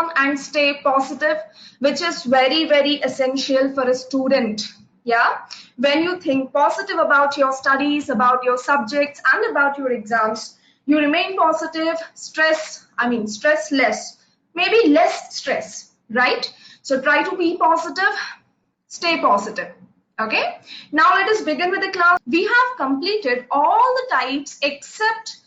on and stay positive, which is very, very essential for a student. Yeah, when you think positive about your studies, about your subjects, and about your exams, you remain positive, stress less, maybe less stress, right? So try to be positive, stay positive. Okay, now let us begin with the class. We have completed all the types except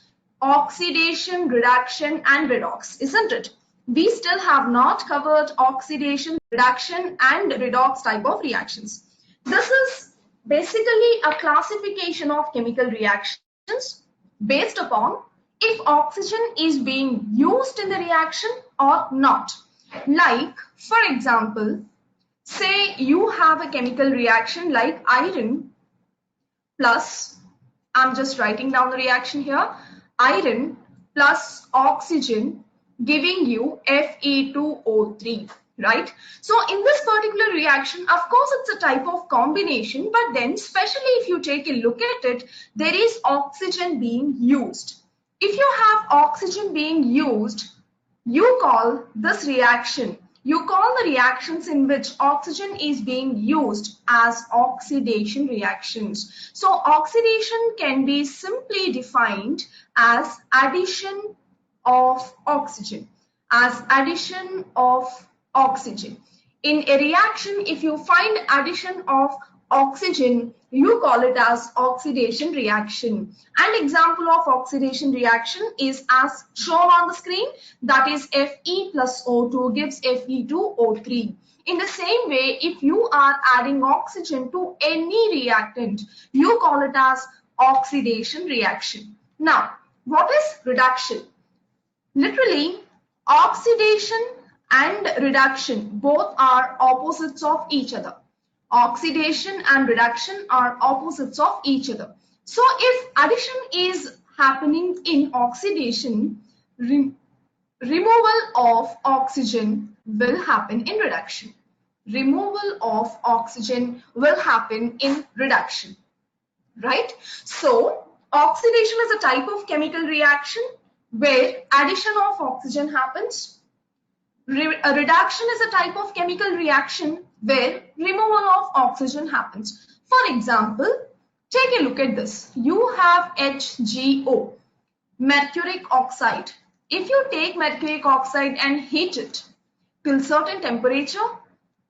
oxidation, reduction, and redox, isn't it? We still have not covered oxidation, reduction, and redox type of reactions. This is basically a classification of chemical reactions based upon if oxygen is being used in the reaction or not. Like, for example, say you have a chemical reaction like iron plus, I'm just writing down the reaction here, iron plus oxygen giving you Fe2O3, right? So in this particular reaction, of course, it's a type of combination, but then especially if you take a look at it, there is oxygen being used. If you have oxygen being used, you call this reaction, you call the reactions in which oxygen is being used as oxidation reactions. So oxidation can be simply defined as addition of oxygen, In a reaction, if you find addition of oxygen, you call it as oxidation reaction. An example of oxidation reaction is as shown on the screen, that is Fe plus O2 gives Fe2O3. In the same way, if you are adding oxygen to any reactant, you call it as oxidation reaction. Now, what is reduction? Literally, oxidation and reduction both are opposites of each other. Oxidation and reduction are opposites of each other. So if addition is happening in oxidation, removal of oxygen will happen in reduction. Removal of oxygen will happen in reduction, right? So oxidation is a type of chemical reaction where addition of oxygen happens. A reduction is a type of chemical reaction where removal of oxygen happens. For example, take a look at this. You have HgO, mercuric oxide. If you take mercuric oxide and heat it till certain temperature,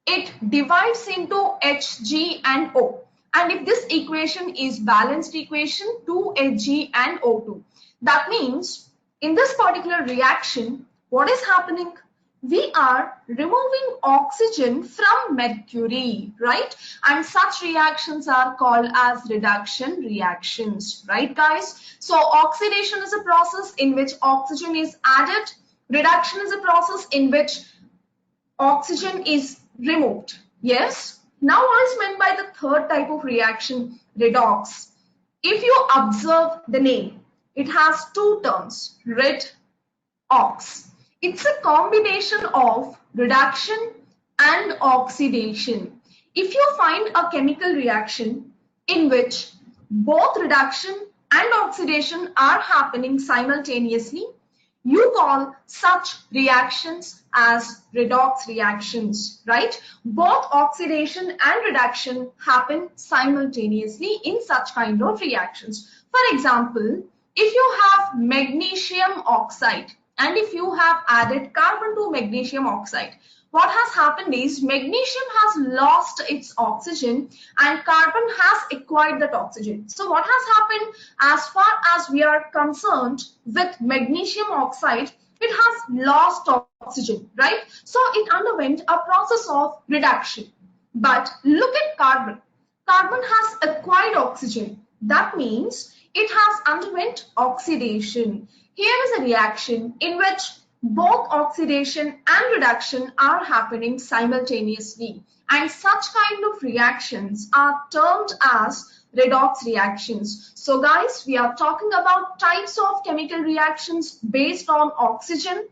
it divides into Hg and O. And if this equation is balanced equation, 2Hg and O2. That means in this particular reaction, what is happening? We are removing oxygen from mercury, right? And such reactions are called as reduction reactions, right guys? So oxidation is a process in which oxygen is added. Reduction is a process in which oxygen is removed. Yes? Now what is meant by the third type of reaction? Redox. If you observe the name, it has two terms, redox. It's a combination of reduction and oxidation. If you find a chemical reaction in which both reduction and oxidation are happening simultaneously, you call such reactions as redox reactions, right? Both oxidation and reduction happen simultaneously in such kind of reactions. For example, if you have magnesium oxide, and if you have added carbon to magnesium oxide, what has happened is magnesium has lost its oxygen and carbon has acquired that oxygen. So what has happened as far as we are concerned with magnesium oxide, it has lost oxygen, right? So it underwent a process of reduction. But look at carbon. Carbon has acquired oxygen. That means it has underwent oxidation. Here is a reaction in which both oxidation and reduction are happening simultaneously, and such kind of reactions are termed as redox reactions. So guys, we are talking about types of chemical reactions based on oxygen.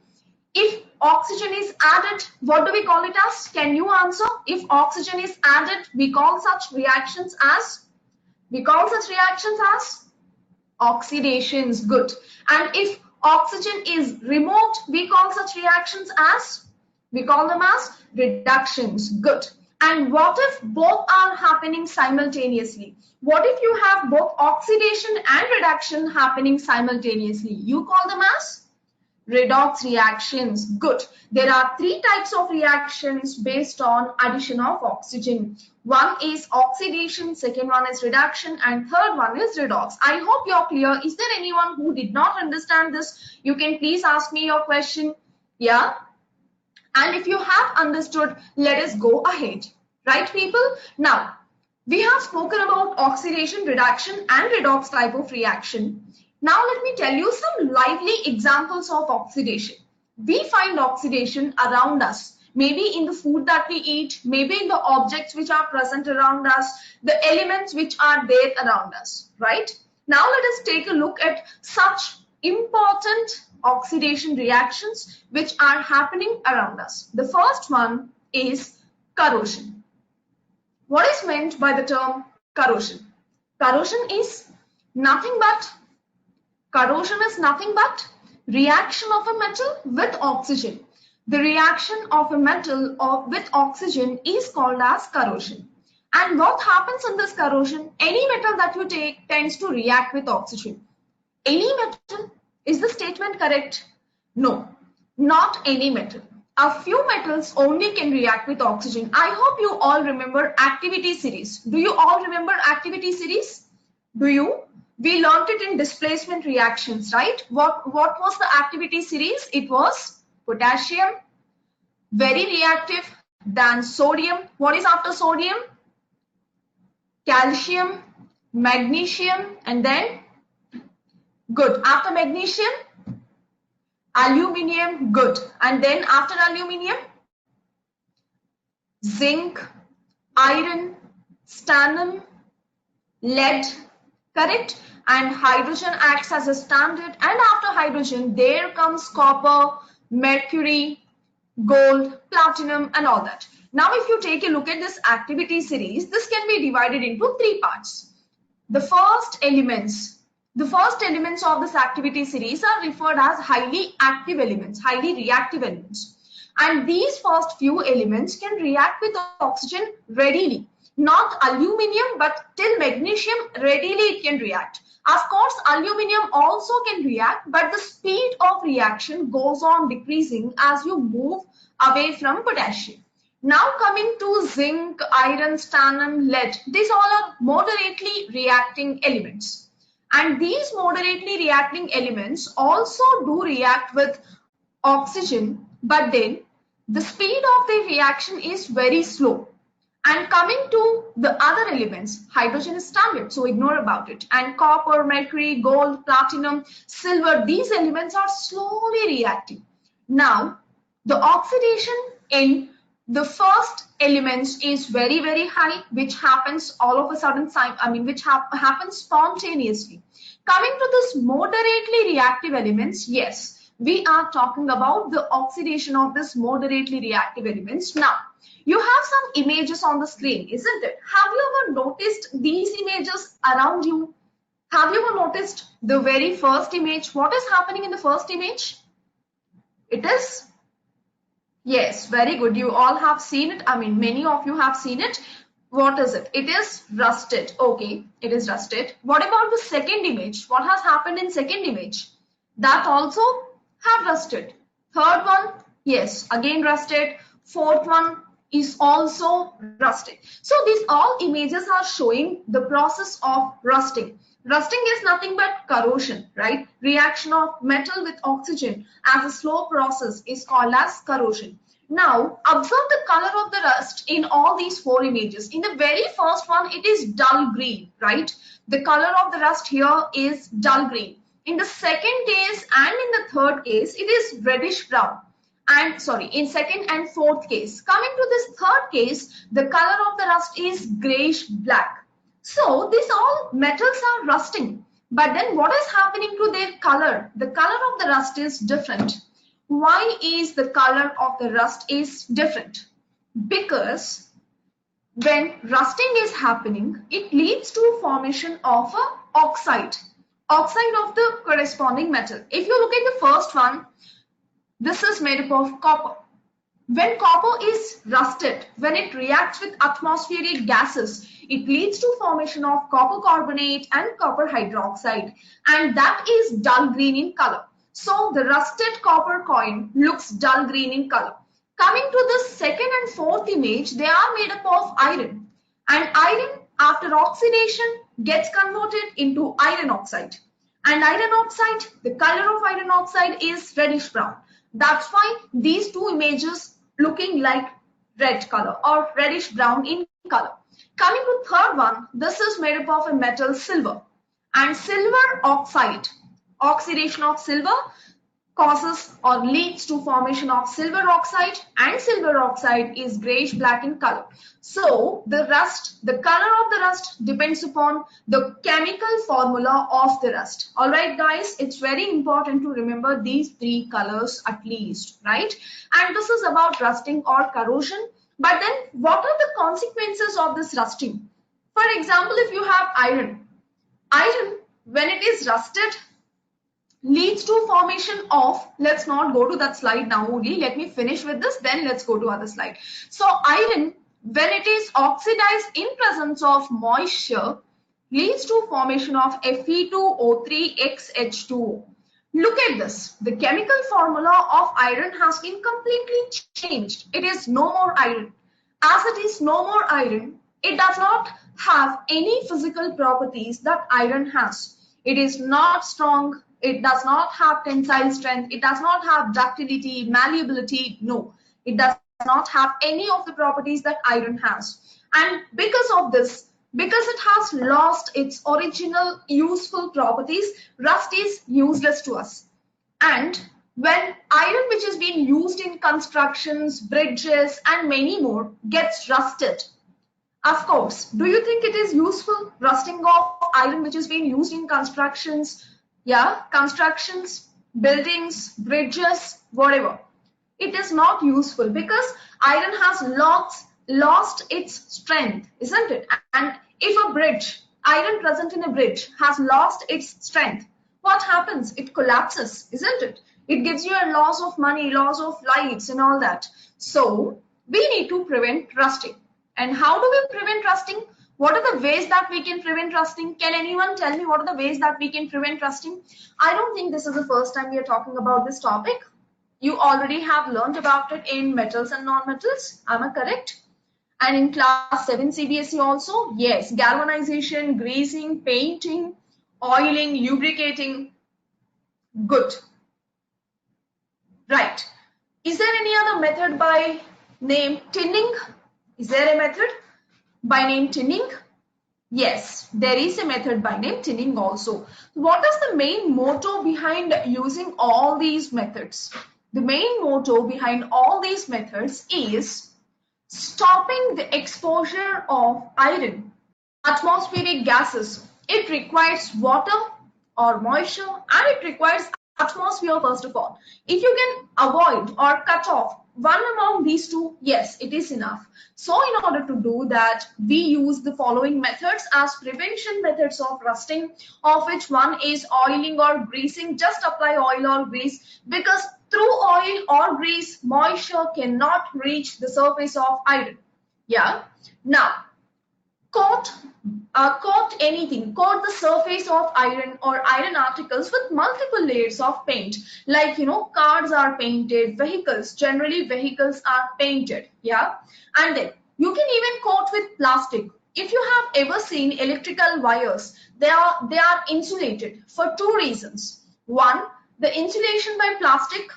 If oxygen is added, what do we call it as? Can you answer? If oxygen is added, we call such reactions as? Oxidations. Good. And if oxygen is removed, we call such reactions as? We call them as reductions. Good. And what if both are happening simultaneously? What if you have both oxidation and reduction happening simultaneously? You call them as redox reactions. Good. There are three types of reactions based on addition of oxygen. One is oxidation, second one is reduction, and third one is redox. I hope you're clear. Is there anyone who did not understand this? You can please ask me your question. Yeah? And if you have understood, let us go ahead. Right, people? Now, we have spoken about oxidation, reduction, and redox type of reaction. Now, let me tell you some lively examples of oxidation. We find oxidation around us. Maybe in the food that we eat, maybe in the objects which are present around us, the elements which are there around us, right? Now, let us take a look at such important oxidation reactions which are happening around us. The first one is corrosion. What is meant by the term corrosion? Corrosion is nothing but reaction of a metal with oxygen. The reaction of a metal with oxygen is called as corrosion. And what happens in this corrosion? Any metal that you take tends to react with oxygen. Any metal? Is the statement correct? No, not any metal. A few metals only can react with oxygen. I hope you all remember activity series. Do you all remember activity series? Do you? We learned it in displacement reactions, right? What was the activity series? It was potassium, very reactive, then sodium. What is after sodium? Calcium, magnesium, and then good. After magnesium, aluminium, good. And then after aluminium, zinc, iron, stannum, lead, correct? And hydrogen acts as a standard. And after hydrogen, there comes copper, mercury, gold, platinum, and all that. Now, if you take a look at this activity series, this can be divided into three parts. The first elements of this activity series are referred as highly active elements, highly reactive elements. And these first few elements can react with oxygen readily. Not aluminium, but till magnesium, readily it can react. Of course, aluminium also can react, but the speed of reaction goes on decreasing as you move away from potassium. Now coming to zinc, iron, stannum, lead, these all are moderately reacting elements. And these moderately reacting elements also do react with oxygen, but then the speed of the reaction is very slow. And coming to the other elements, hydrogen is standard, so ignore about it. And copper, mercury, gold, platinum, silver, these elements are slowly reacting. Now, the oxidation in the first elements is very, very high, which happens all of a sudden, which happens spontaneously. Coming to this moderately reactive elements, yes, we are talking about the oxidation of this moderately reactive elements. Now, you have some images on the screen, isn't it? Have you ever noticed these images around you? Have you ever noticed the very first image? What is happening in the first image? It is, yes, very good. You all have seen it. Many of you have seen it. What is it? It is rusted. Okay, it is rusted. What about the second image? What has happened in second image? That also have rusted. Third one, yes, again rusted. Fourth one is also rusted. So these all images are showing the process of rusting. Rusting is nothing but corrosion, right? Reaction of metal with oxygen as a slow process is called as corrosion. Now, observe the color of the rust in all these four images. In the very first one, it is dull green, right? The color of the rust here is dull green. In the second case and in the third case, it is reddish brown. And sorry, in second and fourth case. Coming to this third case, the color of the rust is grayish black. So these all metals are rusting. But then what is happening to their color? The color of the rust is different. Why is the color of the rust is different? Because when rusting is happening, it leads to formation of an oxide of the corresponding metal. If you look at the first one, this is made up of copper. When copper is rusted, when it reacts with atmospheric gases, it leads to formation of copper carbonate and copper hydroxide, and that is dull green in color. So the rusted copper coin looks dull green in color. Coming to the second and fourth image, they are made up of iron, and iron after oxidation gets converted into iron oxide. And iron oxide, the color of iron oxide is reddish brown. That's why these two images looking like red color or reddish brown in color. Coming to third one, this is made up of a metal silver, and silver oxide, oxidation of silver causes or leads to formation of silver oxide, and silver oxide is grayish black in color. So the rust, the color of the rust depends upon the chemical formula of the rust. All right guys, it's very important to remember these three colors at least, right? And this is about rusting or corrosion. But then what are the consequences of this rusting? For example, if you have iron when it is rusted leads to formation of, let's not go to that slide now only, let me finish with this, then let's go to other slide. So iron, when it is oxidized in presence of moisture, leads to formation of Fe2O3XH2O. Look at this, the chemical formula of iron has been completely changed. It is no more iron. As it is no more iron, it does not have any physical properties that iron has. It is not strong. It does not have tensile strength. It does not have ductility, malleability. No, it does not have any of the properties that iron has. And because of this, because it has lost its original useful properties, rust is useless to us. And when iron which is being used in constructions, bridges, and many more gets rusted, of course, do you think it is useful, rusting of iron which is being used in constructions? Yeah, constructions, buildings, bridges, whatever. It is not useful because iron has lost its strength, isn't it? And if a bridge, iron present in a bridge has lost its strength, what happens? It collapses, isn't it? It gives you a loss of money, loss of lives and all that. So we need to prevent rusting. And how do we prevent rusting? What are the ways that we can prevent rusting? Can anyone tell me what are the ways that we can prevent rusting? I don't think this is the first time we are talking about this topic. You already have learned about it in metals and non-metals. Am I correct? And in class 7 CBSE also, yes, galvanization, greasing, painting, oiling, lubricating. Good. Right. Is there any other method by name tinning? Is there a method by name tinning? Yes, there is a method by name tinning also. What is the main motto behind using all these methods? The main motto behind all these methods is stopping the exposure of iron. Atmospheric gases. It requires water or moisture, and it requires atmosphere first of all. If you can avoid or cut off one among these two, yes, it is enough. So in order to do that, we use the following methods as prevention methods of rusting, of which one is oiling or greasing. Just apply oil or grease, because through oil or grease, moisture cannot reach the surface of iron. Yeah. Now, coat the surface of iron or iron articles with multiple layers of paint. Like, cars are painted, generally vehicles are painted. Yeah. And then you can even coat with plastic. If you have ever seen electrical wires, they are insulated for two reasons. One, the insulation by plastic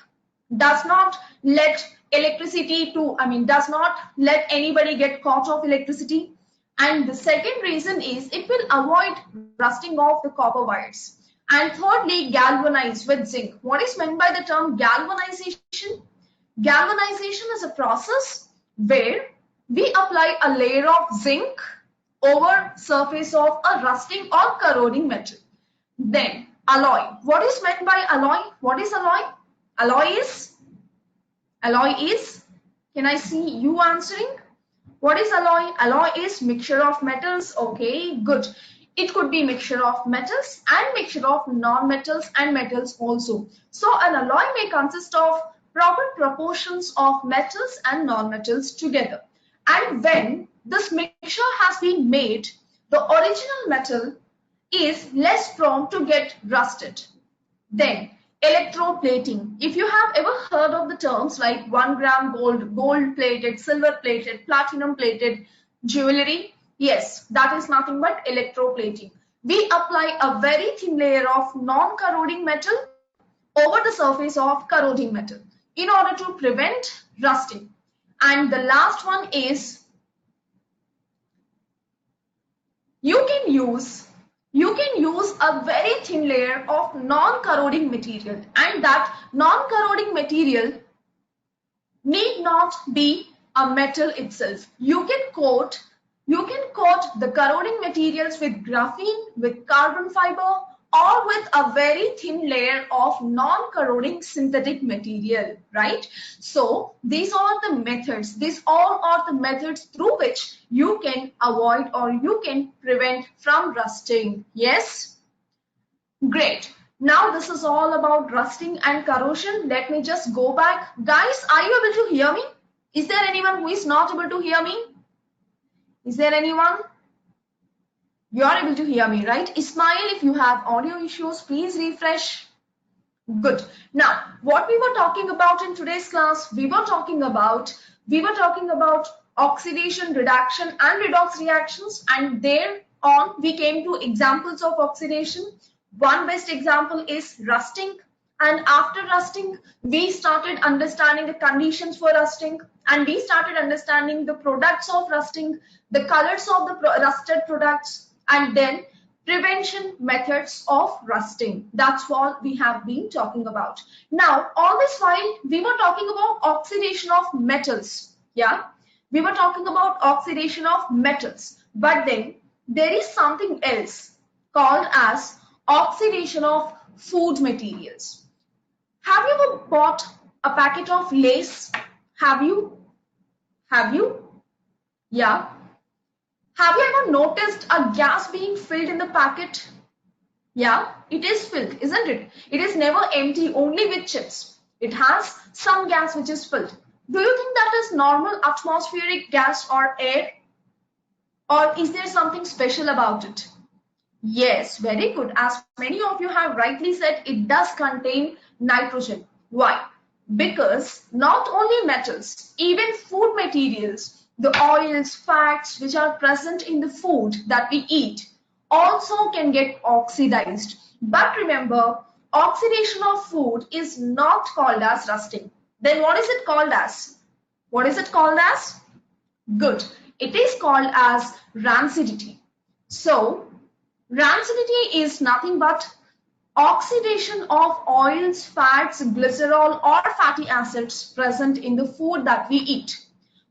does not let does not let anybody get caught of electricity. And the second reason is it will avoid rusting of the copper wires. And thirdly, galvanize with zinc. What is meant by the term galvanization? Galvanization is a process where we apply a layer of zinc over surface of a rusting or corroding metal. Then alloy. What is meant by alloy? What is alloy? Alloy is, can I see you answering? What is alloy? Alloy is mixture of metals. Okay, good. It could be mixture of metals and mixture of non-metals and metals also. So an alloy may consist of proper proportions of metals and non-metals together. And when this mixture has been made, the original metal is less prone to get rusted. Then electroplating. If you have ever heard of the terms like 1 gram gold, gold plated, silver plated, platinum plated jewelry, yes, that is nothing but electroplating. We apply a very thin layer of non-corroding metal over the surface of corroding metal in order to prevent rusting. And the last one is you can use a very thin layer of non-corroding material, and that non-corroding material need not be a metal itself. You can coat the corroding materials with graphene, with carbon fiber, or with a very thin layer of non-corroding synthetic material, right? So these are the methods. These all are the methods through which you can avoid or you can prevent from rusting. Yes? Great. Now this is all about rusting and corrosion. Let me just go back. Guys, are you able to hear me? Is there anyone who is not able to hear me? Is there anyone? You are able to hear me, right? Ismail, if you have audio issues, please refresh. Good. Now, what we were talking about in today's class, we were talking about oxidation, reduction, and redox reactions, and thereon we came to examples of oxidation. One best example is rusting, and after rusting, we started understanding the conditions for rusting, and we started understanding the products of rusting, the colors of the rusted products, and then prevention methods of rusting. That's what we have been talking about. Now, all this while, we were talking about oxidation of metals. Yeah, we were talking about oxidation of metals. But then there is something else called as oxidation of food materials. Have you ever bought a packet of Lays? Have you? Yeah. Have you ever noticed a gas being filled in the packet? Yeah, it is filled, isn't it? It is never empty, only with chips. It has some gas which is filled. Do you think that is normal atmospheric gas or air? Or is there something special about it? Yes, very good. As many of you have rightly said, it does contain nitrogen. Why? Because not only metals, even food materials, the oils, fats which are present in the food that we eat also can get oxidized. But remember, oxidation of food is not called as rusting. Then what is it called as? What is it called as? Good. It is called as rancidity. So, rancidity is nothing but oxidation of oils, fats, glycerol or fatty acids present in the food that we eat.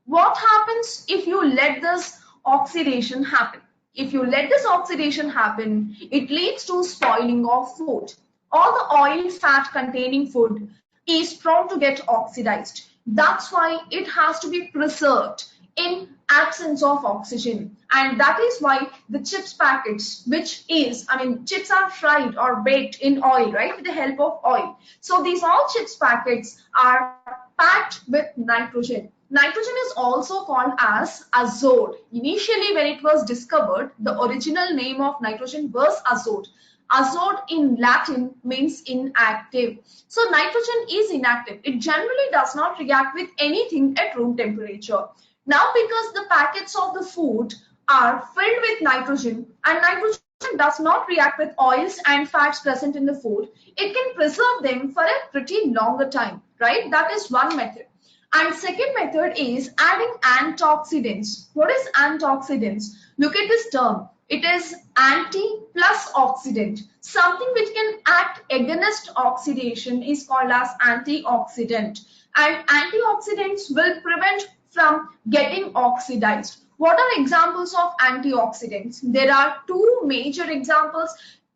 What happens if you let this oxidation happen? If you let this oxidation happen, it leads to spoiling of food. All the oil, fat containing food is prone to get oxidized. That's why it has to be preserved in absence of oxygen. And that is why the chips packets, chips are fried or baked in oil, right, with the help of oil. So these all chips packets are packed with nitrogen. Nitrogen is also called as azote. Initially, when it was discovered, the original name of nitrogen was azote. Azote in Latin means inactive. So nitrogen is inactive. It generally does not react with anything at room temperature. Now, because the packets of the food are filled with nitrogen and nitrogen does not react with oils and fats present in the food, it can preserve them for a pretty longer time, right? That is one method. And second method is adding antioxidants. What is antioxidants? Look at this term. It is anti plus oxidant. Something which can act against oxidation is called as antioxidant. And antioxidants will prevent from getting oxidized. What are examples of antioxidants? There are two major examples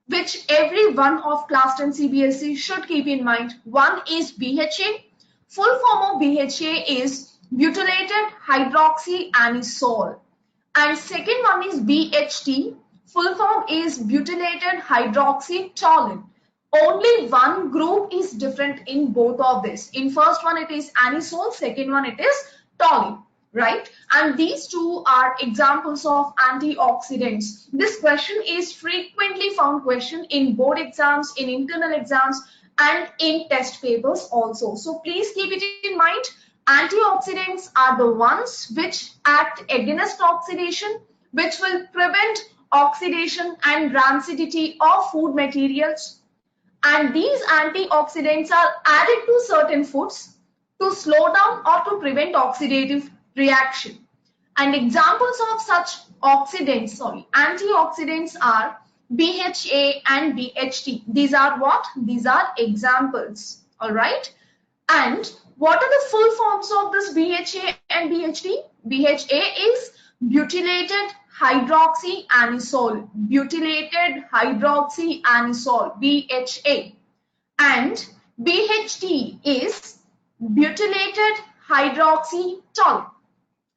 which every one of class 10 CBSE should keep in mind. One is BHA. Full form of BHA is butylated hydroxyanisole. And second one is BHT. Full form is butylated hydroxytoluene. Only one group is different in both of this. In first one it is anisole, second one it is toluene, right? And these two are examples of antioxidants. This question is frequently found question in board exams, in internal exams, and in test papers also. So please keep it in mind. Antioxidants are the ones which act against oxidation, which will prevent oxidation and rancidity of food materials. And these antioxidants are added to certain foods to slow down or to prevent oxidative reaction. And examples of such antioxidants are BHA and BHT. These are what? These are examples. All right. And what are the full forms of this BHA and BHT? BHA is butylated hydroxyanisole. Butylated hydroxyanisole, BHA. And BHT is butylated hydroxytoluene.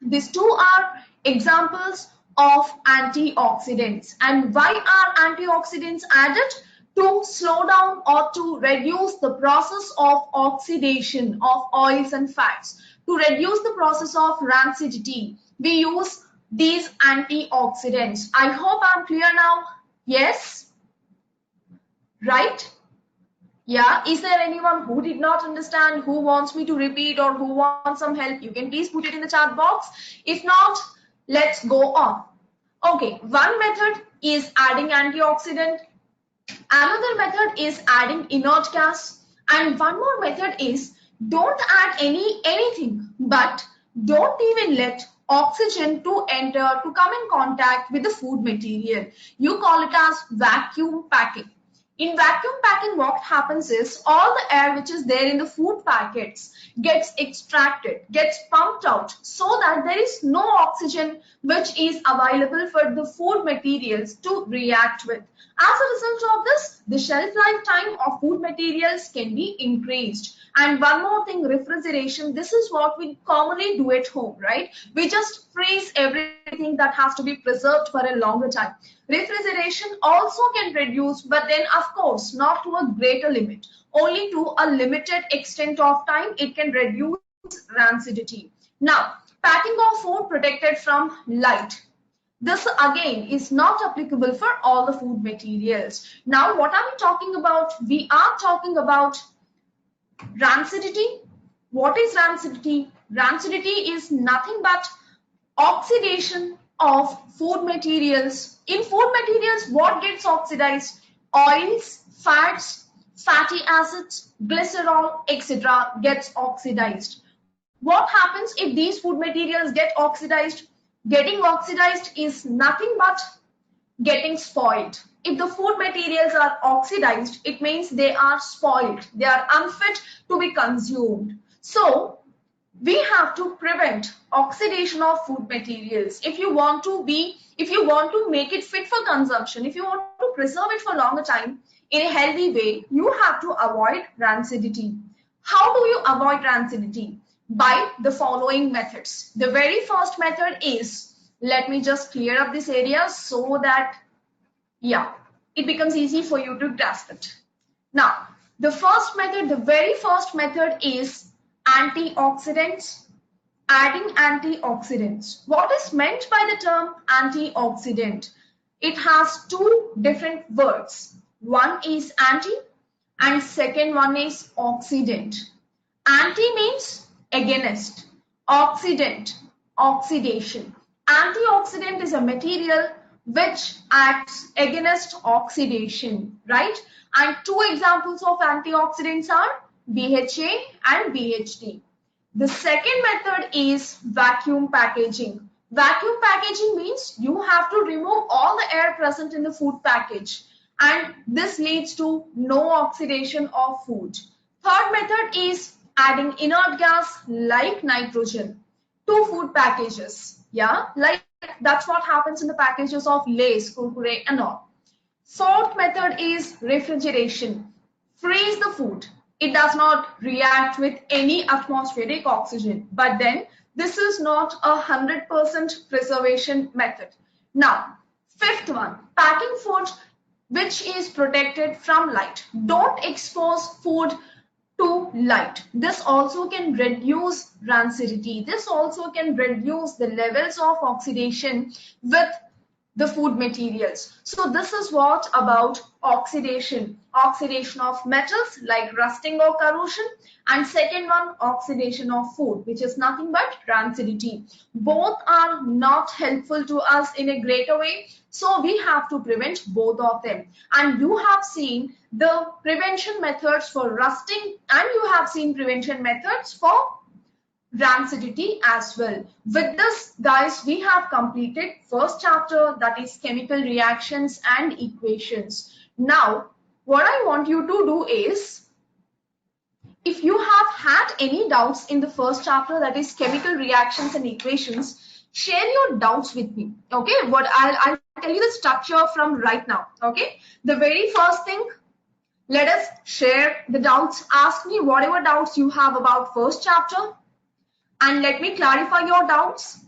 These two are examples of antioxidants. And why are antioxidants added? To slow down or to reduce the process of oxidation of oils and fats. To reduce the process of rancidity, we use these antioxidants. I hope I'm clear now. Yes? Right? Yeah, is there anyone who did not understand, who wants me to repeat or who wants some help? You can please put it in the chat box. If not, let's go on. Okay, one method is adding antioxidant. Another method is adding inert gas. And one more method is don't add anything, but don't even let oxygen to enter, to come in contact with the food material. You call it as vacuum packing. In vacuum packing, what happens is all the air which is there in the food packets gets extracted, gets pumped out so that there is no oxygen which is available for the food materials to react with. As a result of this, the shelf life time of food materials can be increased. And one more thing, refrigeration. This is what we commonly do at home, right? We just freeze everything that has to be preserved for a longer time. Refrigeration also can reduce, but then of course not to a greater limit. Only to a limited extent of time it can reduce rancidity. Now, packing of food protected from light. This again is not applicable for all the food materials. Now, what are we talking about? We are talking about rancidity. What is rancidity? Rancidity is nothing but oxidation of food materials. In food materials, what gets oxidized? Oils, fats, fatty acids, glycerol, etc. gets oxidized. What happens if these food materials get oxidized? Getting oxidized is nothing but getting spoiled. If the food materials are oxidized, it means they are spoiled. They are unfit to be consumed. So, we have to prevent oxidation of food materials. If you want to make it fit for consumption, if you want to preserve it for longer time in a healthy way, you have to avoid rancidity. How do you avoid rancidity? By the following methods. The very first method is, let me just clear up this area so that, yeah, it becomes easy for you to grasp it. Now, the very first method is antioxidants. Adding antioxidants. What is meant by the term antioxidant? It has two different words. One is anti and second one is oxidant. Anti means against. Oxidant, oxidation. Antioxidant is a material which acts against oxidation, right? And two examples of antioxidants are BHA and BHT. The second method is vacuum packaging. Vacuum packaging means you have to remove all the air present in the food package, and this leads to no oxidation of food. Third method is adding inert gas like nitrogen to food packages. Yeah, like that's what happens in the packages of Lay's, Kurkure and all. Fourth method is refrigeration. Freeze the food. It does not react with any atmospheric oxygen, but then this is not 100% preservation method. Now, fifth one, packing food which is protected from light. Don't expose food to light. This also can reduce rancidity. This also can reduce the levels of oxidation with the food materials. So this is what about oxidation. Oxidation of metals like rusting or corrosion, and second one, oxidation of food, which is nothing but rancidity. Both are not helpful to us in a greater way, so we have to prevent both of them. And you have seen the prevention methods for rusting, and you have seen prevention methods for rancidity as well. With this, guys, we have completed first chapter, that is chemical reactions and equations. Now, what I want you to do is, if you have had any doubts in the first chapter, that is chemical reactions and equations, share your doubts with me. Okay, I'll tell you the structure from right now. Okay, the very first thing, let us share the doubts. Ask me whatever doubts you have about first chapter, and let me clarify your doubts.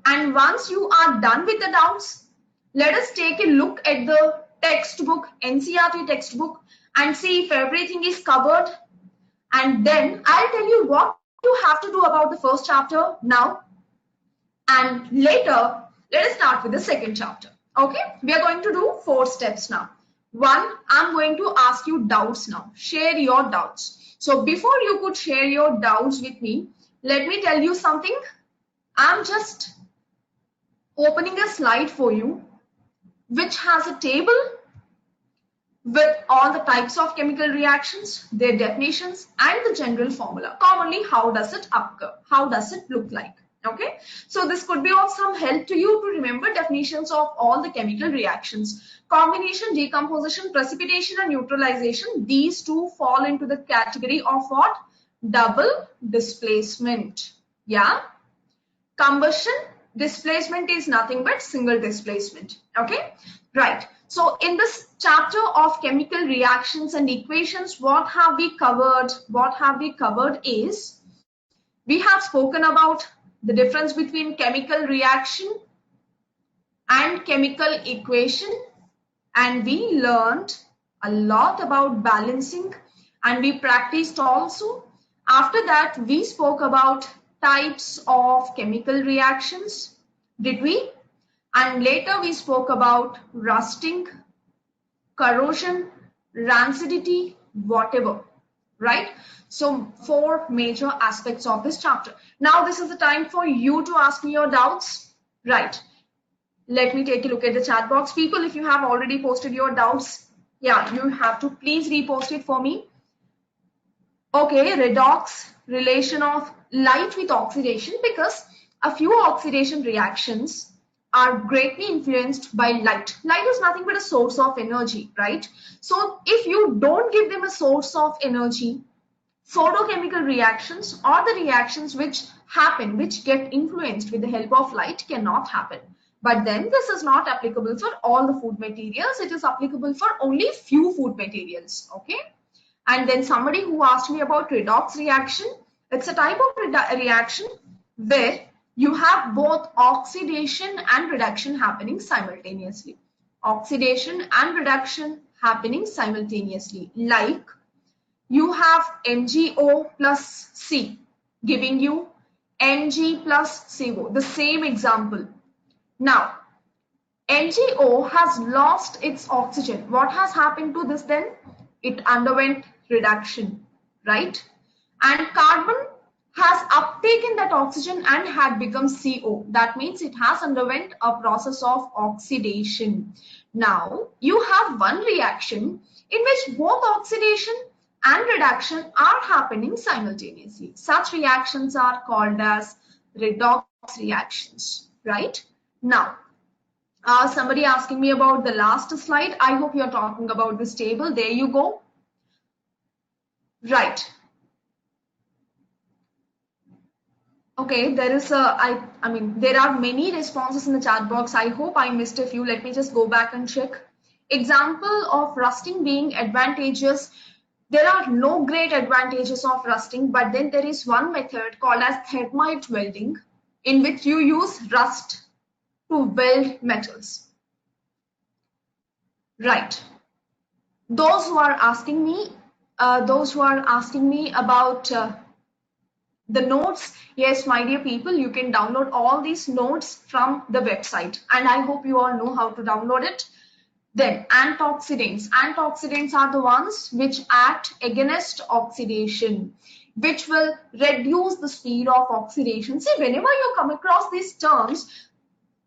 And once you are done with the doubts, let us take a look at the textbook, NCERT textbook, and see if everything is covered. And then I'll tell you what you have to do about the first chapter now. And later, let us start with the second chapter. Okay, we are going to do 4 steps now. 1, I'm going to ask you doubts now. Share your doubts. So before you could share your doubts with me, let me tell you something. I'm just opening a slide for you which has a table with all the types of chemical reactions, their definitions, and the general formula. Commonly, how does it occur? How does it look like? Okay, so this could be of some help to you to remember definitions of all the chemical reactions. Combination, decomposition, precipitation, and neutralization. These two fall into the category of what? Double displacement. Yeah. Combustion, displacement is nothing but single displacement. Okay, right. So in this chapter of chemical reactions and equations, what have we covered? What have we covered is, we have spoken about the difference between chemical reaction and chemical equation, and we learned a lot about balancing, and we practiced also. After that, we spoke about types of chemical reactions, did we? And later we spoke about rusting, corrosion, rancidity, whatever, right? So 4 major aspects of this chapter. Now this is the time for you to ask me your doubts, right? Let me take a look at the chat box. People, if you have already posted your doubts, yeah, you have to please repost it for me. Okay, redox, relation of light with oxidation, because a few oxidation reactions are greatly influenced by light. Light is nothing but a source of energy, right? So if you don't give them a source of energy, photochemical reactions or the reactions which happen, which get influenced with the help of light, cannot happen. But then this is not applicable for all the food materials. It is applicable for only few food materials, okay? And then somebody who asked me about redox reaction. It's a type of reaction where you have both oxidation and reduction happening simultaneously. Oxidation and reduction happening simultaneously. Like you have MgO plus C giving you Mg plus CO. The same example. Now, MgO has lost its oxygen. What has happened to this then? It underwent reduction, right? And carbon has uptaken that oxygen and had become CO. That means it has underwent a process of oxidation. Now, you have one reaction in which both oxidation and reduction are happening simultaneously. Such reactions are called as redox reactions, right? Now, somebody asking me about the last slide. I hope you're talking about this table. There you go. Right. Okay, there is a, I mean, there are many responses in the chat box. I hope I missed a few. Let me just go back and check. Example of rusting being advantageous. There are no great advantages of rusting, but then there is one method called as thermite welding, in which you use rust to weld metals. Right. those who are asking me, about the notes, yes, my dear people, you can download all these notes from the website, and I hope you all know how to download it. Then antioxidants. Antioxidants are the ones which act against oxidation, which will reduce the speed of oxidation. See, whenever you come across these terms,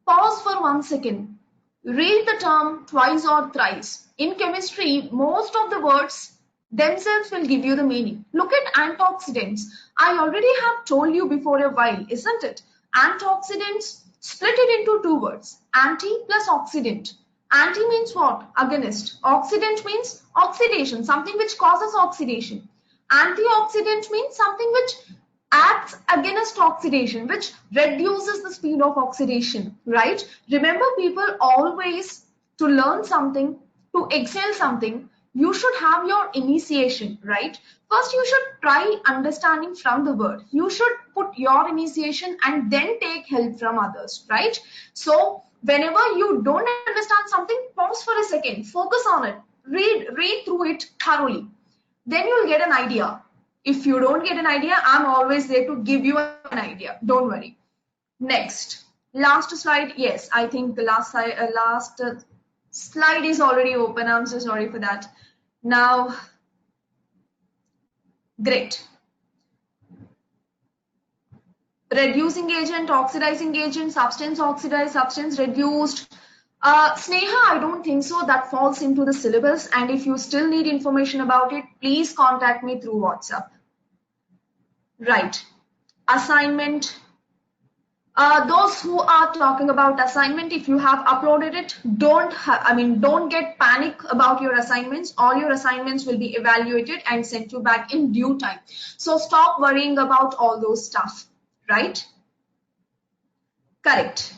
pause for 1 second. Read the term twice or thrice. In chemistry, most of the words themselves will give you the meaning. Look at antioxidants. I already have told you before a while, isn't it? Antioxidants, split it into two words. Anti plus oxidant. Anti means what? Against. Oxidant means oxidation, something which causes oxidation. Antioxidant means something which acts against oxidation, which reduces the speed of oxidation, right? Remember, people, always, to learn something, to excel something, you should have your initiation, right? First, you should try understanding from the word. You should put your initiation and then take help from others, right? So whenever you don't understand something, pause for a second, focus on it, read through it thoroughly. Then you'll get an idea. If you don't get an idea, I'm always there to give you an idea. Don't worry. Next, last slide. Yes, I think the last slide is already open. I'm so sorry for that. Now, great. Reducing agent, oxidizing agent, substance oxidized, substance reduced. Sneha, I don't think so. That falls into the syllabus. And if you still need information about it, please contact me through WhatsApp. Right. Assignment. Those who are talking about assignment, if you have uploaded it, don't get panic about your assignments. All your assignments will be evaluated and sent to you back in due time. So stop worrying about all those stuff, right? Correct.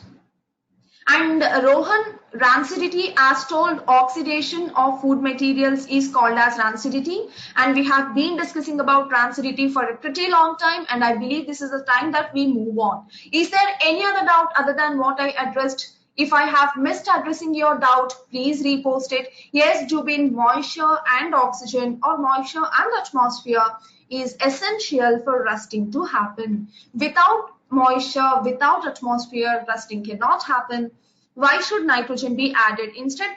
And Rohan, rancidity, as told, oxidation of food materials is called as rancidity, and we have been discussing about rancidity for a pretty long time, and I believe this is the time that we move on. Is there any other doubt other than what I addressed? If I have missed addressing your doubt, please repost it. Yes, Jubin, moisture and oxygen, or moisture and atmosphere, is essential for rusting to happen. Without moisture, without atmosphere, rusting cannot happen. Why should nitrogen be added? Instead,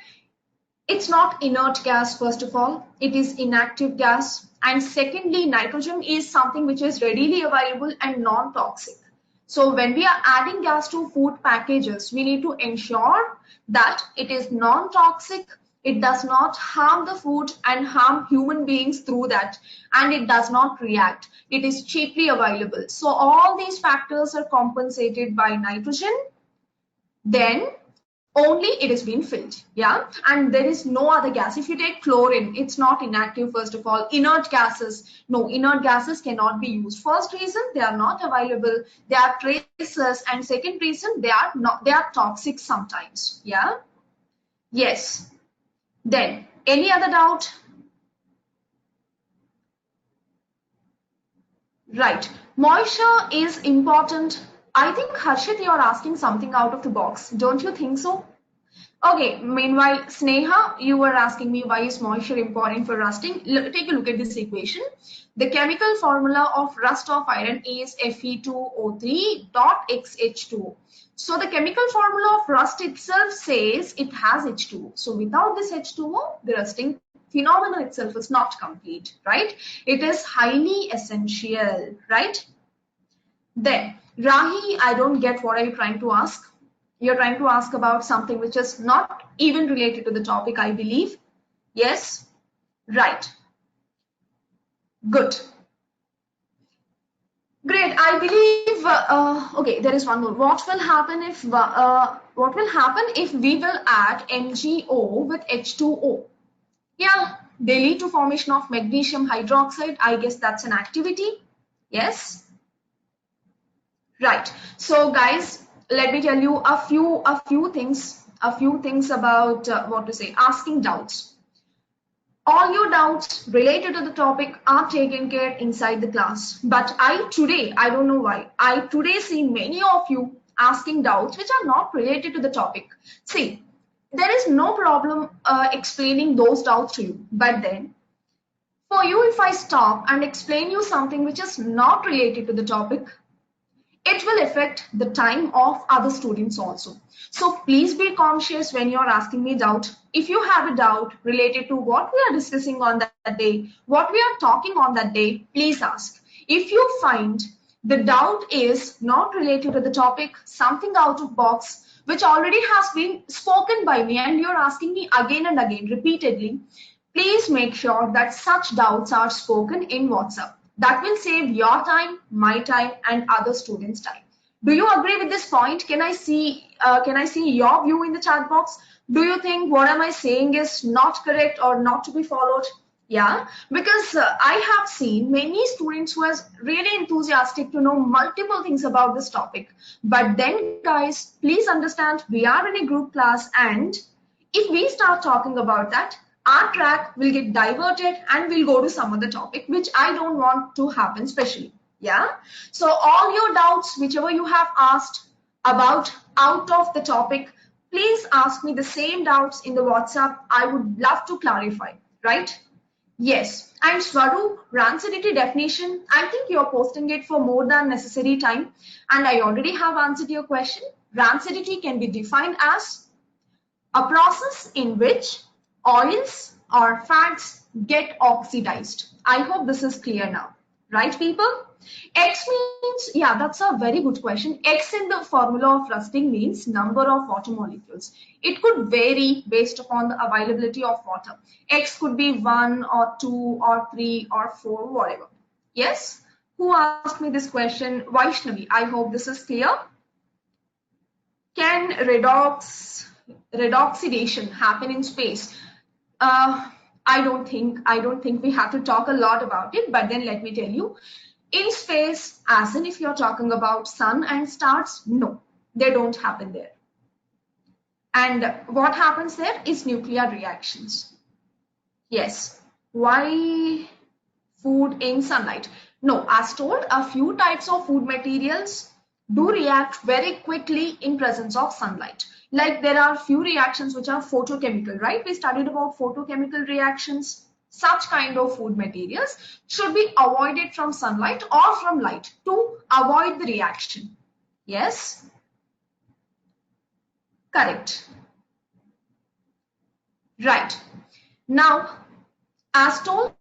it's not inert gas, first of all. It is inactive gas. And secondly, nitrogen is something which is readily available and non-toxic. So when we are adding gas to food packages, we need to ensure that it is non-toxic, it does not harm the food and harm human beings through that, and it does not react. It is cheaply available. So all these factors are compensated by nitrogen. Then only it is being filled, yeah, and there is no other gas. If you take chlorine, it's not inactive, first of all. Inert gases, no, inert gases cannot be used. First reason, they are not available, they are traces, and second reason, they are toxic sometimes, yeah. Yes. Then any other doubt? Right, moisture is important. I think, Harshit, you are asking something out of the box. Don't you think so? Okay, meanwhile, Sneha, you were asking me why is moisture important for rusting. Take a look at this equation. The chemical formula of rust of iron is Fe2O3.XH2O. So the chemical formula of rust itself says it has H2O. So without this H2O, the rusting phenomenon itself is not complete, right? It is highly essential, right? Then, Rahi, I don't get what are you trying to ask. You're trying to ask about something which is not even related to the topic, I believe. Yes? Right. Good. Great. I believe, okay, there is one more. What will happen if we will add MgO with H2O? Yeah, they lead to formation of magnesium hydroxide. I guess that's an activity. Yes? Right. So guys, let me tell you a few things about asking doubts. All your doubts related to the topic are taken care inside the class. But I don't know why, I today see many of you asking doubts which are not related to the topic. See, there is no problem explaining those doubts to you. But then for you, if I stop and explain you something which is not related to the topic, it will affect the time of other students also. So please be conscious when you're asking me doubt. If you have a doubt related to what we are discussing on that day, what we are talking on that day, please ask. If you find the doubt is not related to the topic, something out of box, which already has been spoken by me and you're asking me again and again repeatedly, please make sure that such doubts are spoken in WhatsApp. That will save your time, my time, and other students' time. Do you agree with this point? Can I see your view in the chat box? Do you think what am I saying is not correct or not to be followed? Yeah, because I have seen many students who are really enthusiastic to know multiple things about this topic. But then, guys, please understand we are in a group class, and if we start talking about that, our track will get diverted and we'll go to some other topic, which I don't want to happen, especially. Yeah. So all your doubts, whichever you have asked about out of the topic, please ask me the same doubts in the WhatsApp. I would love to clarify, right? Yes. And Swaru, rancidity definition, I think you're posting it for more than necessary time. And I already have answered your question. Rancidity can be defined as a process in which oils or fats get oxidized. I hope this is clear now. Right, people? X means, yeah, that's a very good question. X in the formula of rusting means number of water molecules. It could vary based upon the availability of water. X could be 1 or 2 or 3 or 4, whatever. Yes? Who asked me this question? Vaishnavi. I hope this is clear. Can redoxidation happen in space? I don't think we have to talk a lot about it, but then let me tell you, in space, as in if you're talking about sun and stars, no, they don't happen there. And what happens there is nuclear reactions. Yes. Why food in sunlight? No, as told, a few types of food materials do react very quickly in presence of sunlight. Like there are few reactions which are photochemical, right? We studied about photochemical reactions. Such kind of food materials should be avoided from sunlight or from light to avoid the reaction. Yes? Correct. Right. Now, as told,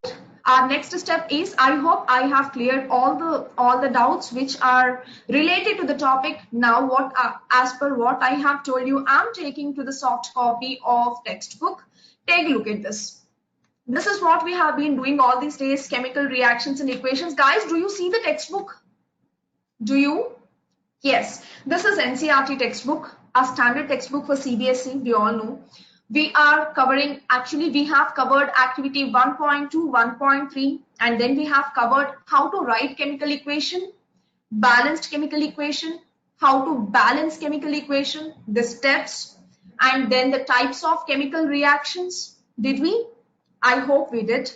our next step is, I hope I have cleared all the doubts which are related to the topic. Now, as per what I have told you, I'm taking to the soft copy of textbook. Take a look at this. This is what we have been doing all these days, chemical reactions and equations. Guys, do you see the textbook? Do you? Yes, this is NCERT textbook, a standard textbook for CBSE, we all know. We are covering, actually we have covered activity 1.2, 1.3, and then we have covered how to write chemical equation, balanced chemical equation, how to balance chemical equation, the steps, and then the types of chemical reactions. Did we? I hope we did.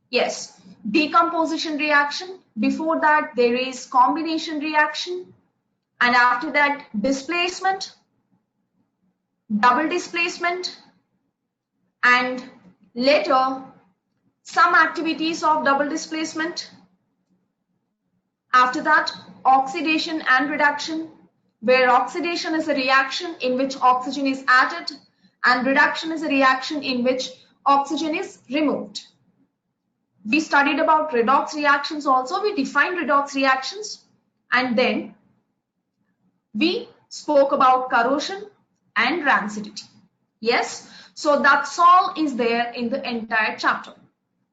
Yes, decomposition reaction. Before that, there is combination reaction. And after that, displacement, double displacement, and later some activities of double displacement. After that, oxidation and reduction, where oxidation is a reaction in which oxygen is added and reduction is a reaction in which oxygen is removed. We studied about redox reactions also. We defined redox reactions, and then we spoke about corrosion and rancidity. Yes, so that's all is there in the entire chapter.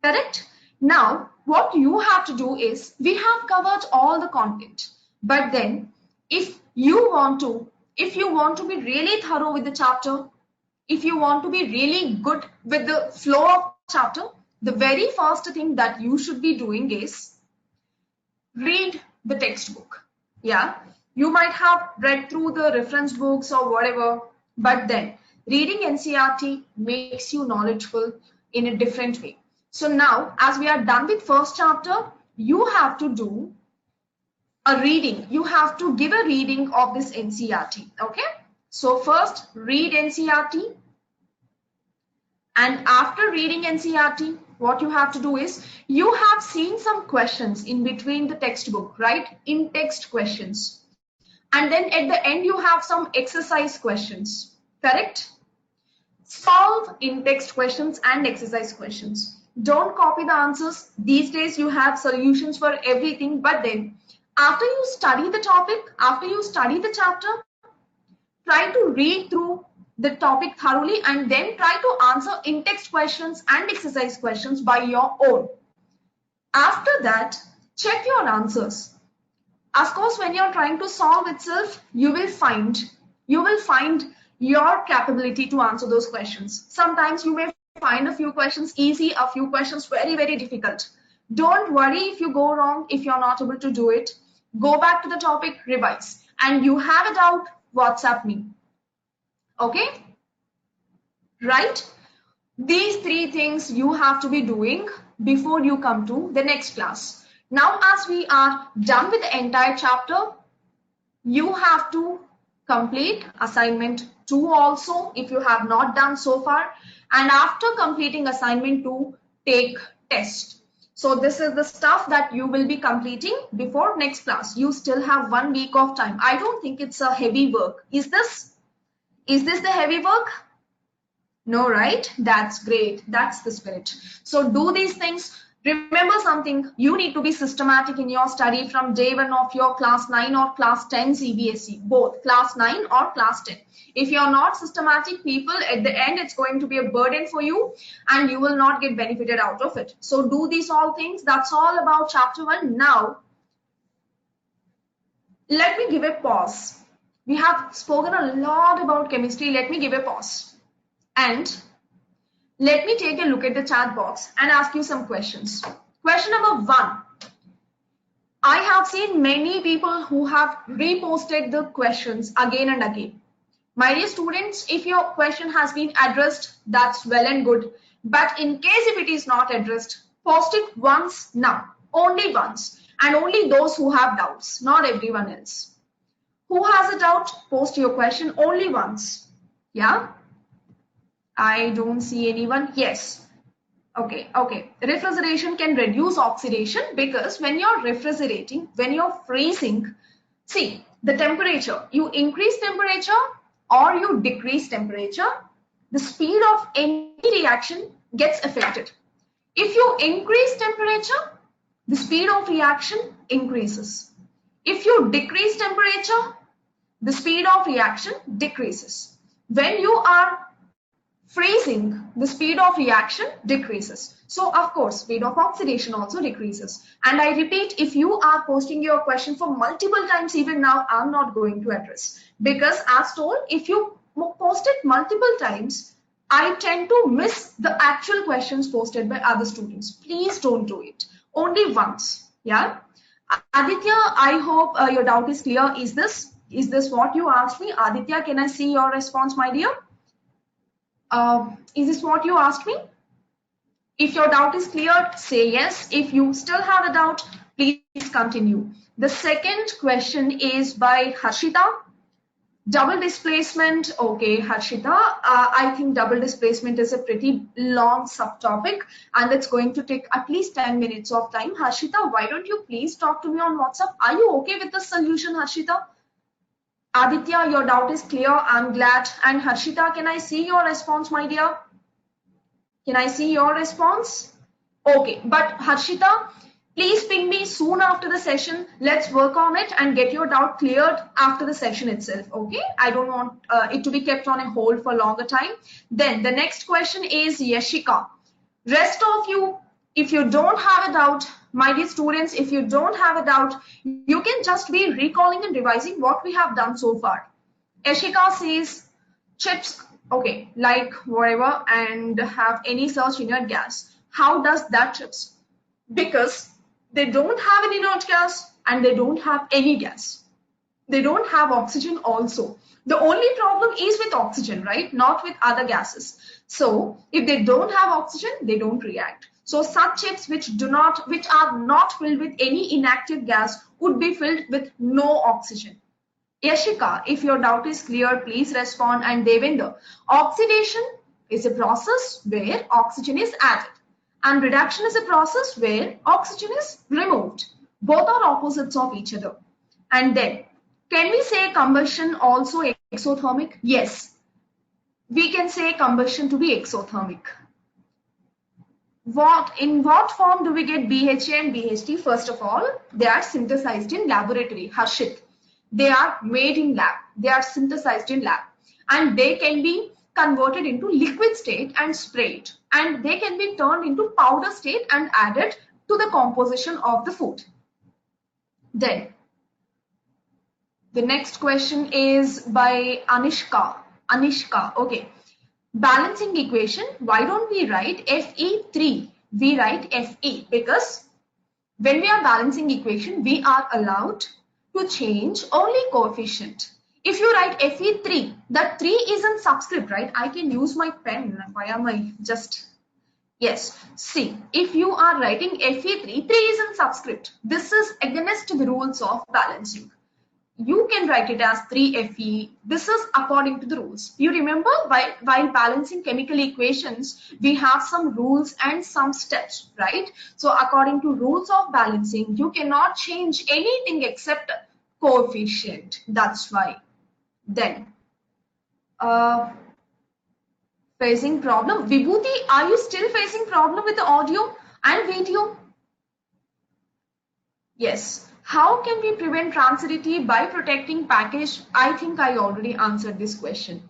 Correct? Now, what you have to do is, we have covered all the content, but then if you want to be really thorough with the chapter, if you want to be really good with the flow of chapter, the very first thing that you should be doing is read the textbook. Yeah, you might have read through the reference books or whatever, but then reading NCERT makes you knowledgeable in a different way. So now, as we are done with first chapter, you have to do a reading. You have to give a reading of this NCERT. Okay. So first, read NCERT. And after reading NCERT, what you have to do is, you have seen some questions in between the textbook, right? In text questions. And then at the end, you have some exercise questions, correct? Solve in text questions and exercise questions. Don't copy the answers. These days, you have solutions for everything. But then, after you study the topic, after you study the chapter, try to read through the topic thoroughly and then try to answer in-text questions and exercise questions by your own. After that, check your answers. Of course, when you're trying to solve itself, you will find your capability to answer those questions. Sometimes you may find a few questions easy, a few questions very, very difficult. Don't worry if you go wrong, if you're not able to do it. Go back to the topic, revise. And you have a doubt, WhatsApp me. Okay? Right? These three things you have to be doing before you come to the next class. Now, as we are done with the entire chapter, you have to complete assignment 2 also if you have not done so far. And after completing assignment 2, take test. So this is the stuff that you will be completing before next class. You still have 1 week of time. I don't think it's a heavy work. Is this the heavy work? No, right? That's great. That's the spirit. So do these things. Remember something, you need to be systematic in your study from day 1 of your class 9 or class 10 CBSE, both class 9 or class 10. If you're not systematic, people, at the end, it's going to be a burden for you and you will not get benefited out of it. So do these all things. That's all about chapter 1. Now, let me give a pause. We have spoken a lot about chemistry. Let me give a pause. And let me take a look at the chat box and ask you some questions. Question number 1. I have seen many people who have reposted the questions again and again. My dear students, if your question has been addressed, that's well and good. But in case if it is not addressed, post it once now. Only once. And only those who have doubts, not everyone else. Who has a doubt? Post your question only once. Yeah? I don't see anyone. Yes. Okay. Refrigeration can reduce oxidation because when you're refrigerating, when you're freezing, see the temperature, you increase temperature or you decrease temperature, the speed of any reaction gets affected. If you increase temperature, the speed of reaction increases. If you decrease temperature, the speed of reaction decreases. When you are freezing, the speed of reaction decreases. So, of course, speed of oxidation also decreases. And I repeat, if you are posting your question for multiple times, even now, I'm not going to address. Because as told, if you post it multiple times, I tend to miss the actual questions posted by other students. Please don't do it. Only once. Yeah. Aditya, I hope your doubt is clear. Is this what you asked me? Aditya, can I see your response, my dear? Is this what you asked me? If your doubt is clear, say yes. If you still have a doubt, please continue. The second question is by Harshita. Double displacement. Okay, Harshita, I think double displacement is a pretty long subtopic and it's going to take at least 10 minutes of time. Harshita, why don't you please talk to me on WhatsApp? Are you okay with the solution, Harshita? Aditya, your doubt is clear. I'm glad. And Harshita, can I see your response, my dear? Can I see your response? Okay, but Harshita, please ping me soon after the session. Let's work on it and get your doubt cleared after the session itself. Okay, I don't want it to be kept on a hold for longer time. Then the next question is Yashika. Rest of you, if you don't have a doubt, my dear students, if you don't have a doubt, you can just be recalling and revising what we have done so far. Yashika says chips, okay, like whatever, and have any search inert gas. How does that chips? Because they don't have an inert gas and they don't have any gas. They don't have oxygen also. The only problem is with oxygen, right? Not with other gases. So if they don't have oxygen, they don't react. So such chips which are not filled with any inactive gas would be filled with no oxygen. Yashika, if your doubt is clear, please respond. And Devendra, oxidation is a process where oxygen is added, and reduction is a process where oxygen is removed. Both are opposites of each other. And then, can we say combustion also exothermic? Yes, we can say combustion to be exothermic. In what form do we get BHA and BHT? First of all, they are synthesized in laboratory, Harshit. They are made in lab. They are synthesized in lab. And they can be converted into liquid state and sprayed. And they can be turned into powder state and added to the composition of the food. Then, the next question is by Anishka. Anishka, okay. Balancing equation, why don't we write Fe3? We write Fe because when we are balancing equation, we are allowed to change only coefficient. If you write Fe3, that 3 is in subscript, right? I can use my pen. Why am I just... Yes, see, if you are writing Fe3, 3 is in subscript. This is against the rules of balancing. You can write it as 3Fe. This is according to the rules. You remember while balancing chemical equations, we have some rules and some steps, right? So according to rules of balancing, you cannot change anything except coefficient. That's why. Then, facing problem. Vibhuti, are you still facing problem with the audio and video? Yes. How can we prevent rancidity by protecting package? I think I already answered this question.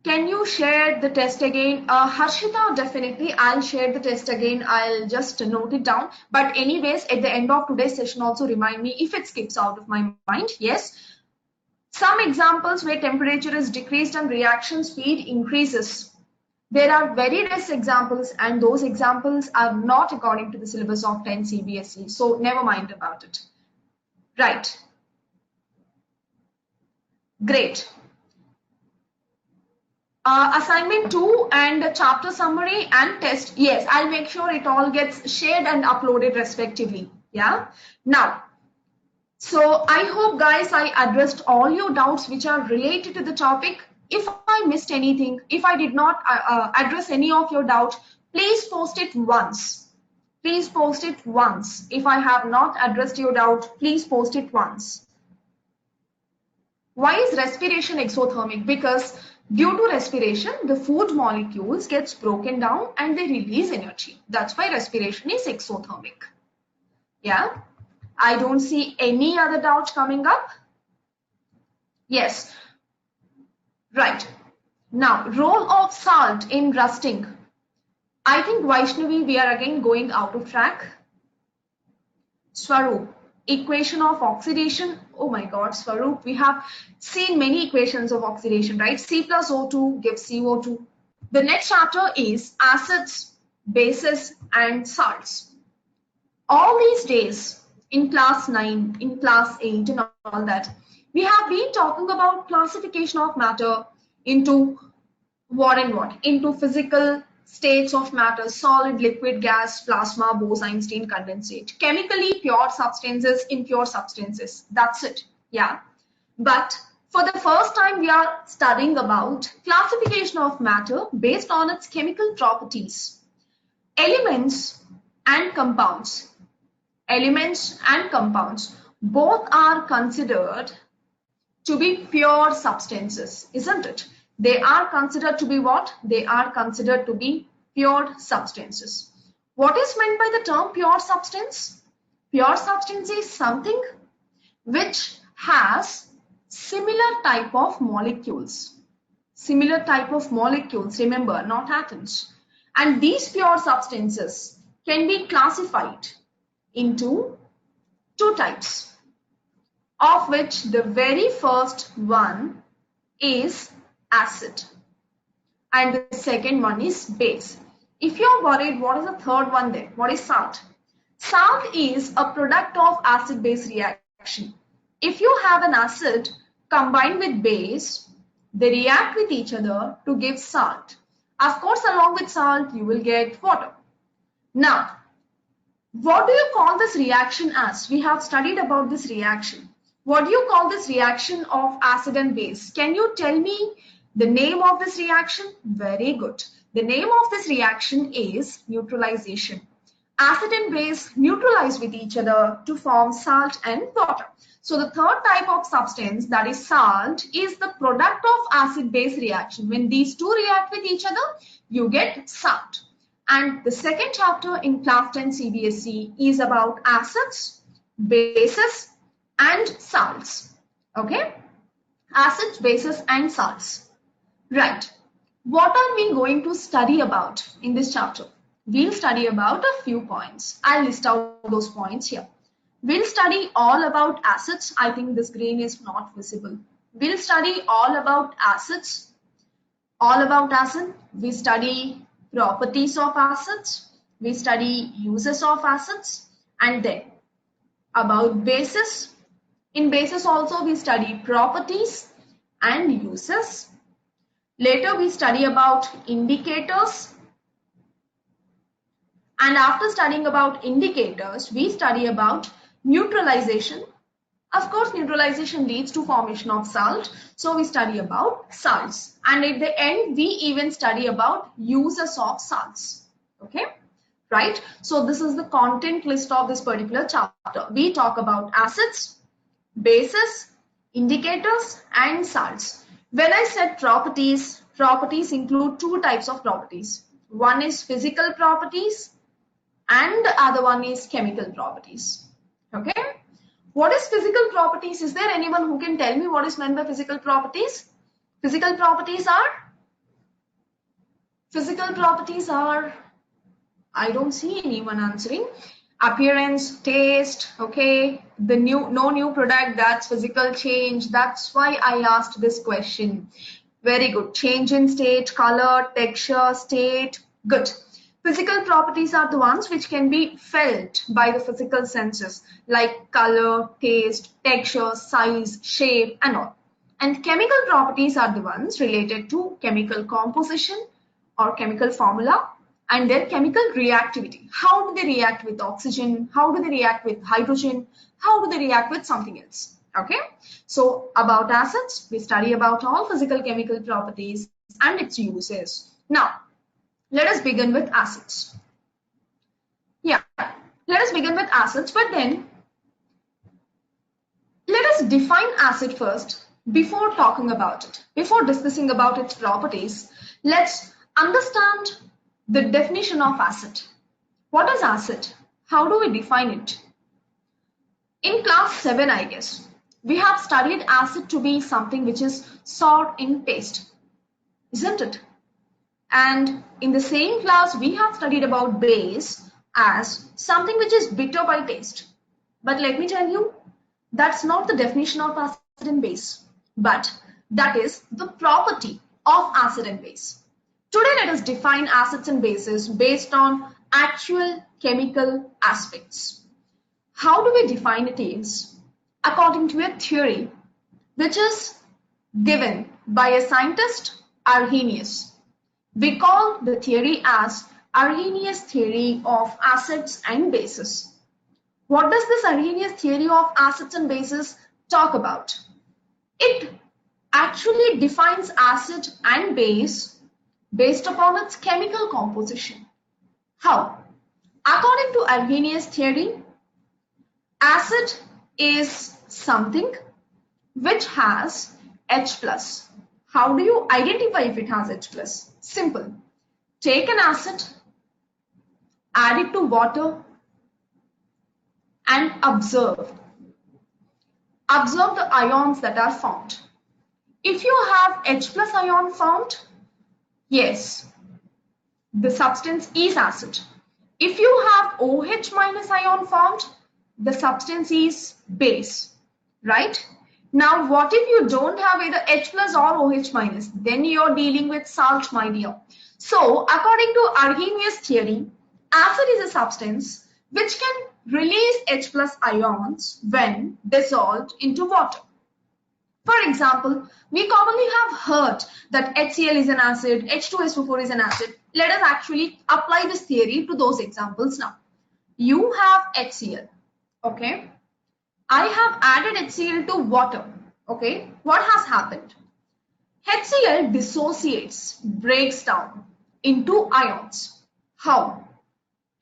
Can you share the test again? Harshita, definitely. I'll share the test again. I'll just note it down. But anyways, at the end of today's session, also remind me if it skips out of my mind. Yes. Some examples where temperature is decreased and reaction speed increases. There are very less examples, and those examples are not according to the syllabus of 10 CBSE. So never mind about it. Right. Great. Assignment 2 and chapter summary and test. Yes, I'll make sure it all gets shared and uploaded respectively. Yeah. Now, so I hope guys I addressed all your doubts which are related to the topic. If I missed anything, if I did not address any of your doubt, please post it once. Please post it once. If I have not addressed your doubt, please post it once. Why is respiration exothermic? Because due to respiration, the food molecules gets broken down and they release energy. That's why respiration is exothermic. Yeah. I don't see any other doubts coming up. Yes. Right. Now, role of salt in rusting. I think Vaishnavi, we are again going out of track. Swaroop, equation of oxidation. Oh my God, Swaroop, we have seen many equations of oxidation, right? C plus O2 gives CO2. The next chapter is acids, bases, and salts. All these days, in class 9, in class 8, and all that, we have been talking about classification of matter into what and what? Into physical states of matter, solid, liquid, gas, plasma, Bose-Einstein, condensate. Chemically pure substances, impure substances. That's it. Yeah. But for the first time, we are studying about classification of matter based on its chemical properties. Elements and compounds. Elements and compounds both are considered to be pure substances, isn't it? They are considered to be what? They are considered to be pure substances. What is meant by the term pure substance? Pure substance is something which has similar type of molecules. Similar type of molecules, remember, not atoms. And these pure substances can be classified into two types, of which the very first one is acid and the second one is base. If you are worried, what is the third one then? What is salt? Salt is a product of acid-base reaction. If you have an acid combined with base, they react with each other to give salt. Of course, along with salt, you will get water. Now, what do you call this reaction as? We have studied about this reaction. What do you call this reaction of acid and base? Can you tell me The name of this reaction, very good. The name of this reaction is neutralization. Acid and base neutralize with each other to form salt and water. So the third type of substance, that is salt, is the product of acid-base reaction. When these two react with each other, you get salt. And the second chapter in class 10 CBSE is about acids, bases, and salts. Okay? Acids, bases, and salts. Right. What are we going to study about in this chapter? We'll study about a few points. I'll list out those points here. We'll study all about acids. I think this green is not visible. We'll study all about acids. All about acid. We study properties of acids. We study uses of acids. And then about bases. In bases also we study properties and uses. Later we study about indicators. And after studying about indicators, we study about neutralization. Of course, neutralization leads to formation of salt. So we study about salts. And at the end, we even study about uses of salts. Okay, right? So this is the content list of this particular chapter. We talk about acids, bases, indicators, and salts. When I said properties, properties include two types of properties. One is physical properties and the other one is chemical properties. Okay. What is physical properties? Is there anyone who can tell me what is meant by physical properties? Physical properties are, I don't see anyone answering. Appearance, taste, okay. No new product, that's physical change. That's why I asked this question. Very good. Change in state, color, texture, state. Good. Physical properties are the ones which can be felt by the physical senses, like color, taste, texture, size, shape, and all. And chemical properties are the ones related to chemical composition or chemical formula and their chemical reactivity. How do they react with oxygen? How do they react with hydrogen? How do they react with something else? Okay. So about acids, we study about all physical chemical properties and its uses. Now, let us begin with acids. Yeah, let us begin with acids, but then let us define acid first before talking about it. Before discussing about its properties, let's understand the definition of acid. What is acid? How do we define it? In class 7, I guess, we have studied acid to be something which is sour in taste, isn't it? And in the same class, we have studied about base as something which is bitter by taste. But let me tell you, that's not the definition of acid and base, but that is the property of acid and base. Today, let us define acids and bases based on actual chemical aspects. How do we define it is according to a theory which is given by a scientist, Arrhenius. We call the theory as Arrhenius theory of acids and bases. What does this Arrhenius theory of acids and bases talk about? It actually defines acid and base based upon its chemical composition. How? According to Arrhenius theory, acid is something which has H+. How do you identify if it has H+? Simple. Take an acid, add it to water and observe. Observe the ions that are formed. If you have H+ ion formed, yes, the substance is acid. If you have OH- ion formed, the substance is base, right? Now, what if you don't have either H+ or OH-? Then you're dealing with salt, my dear. So, according to Arrhenius theory, acid is a substance which can release H+ ions when dissolved into water. For example, we commonly have heard that HCl is an acid, H2SO4 is an acid. Let us actually apply this theory to those examples now. You have HCl, okay? I have added HCl to water, okay? What has happened? HCl dissociates, breaks down into ions. How?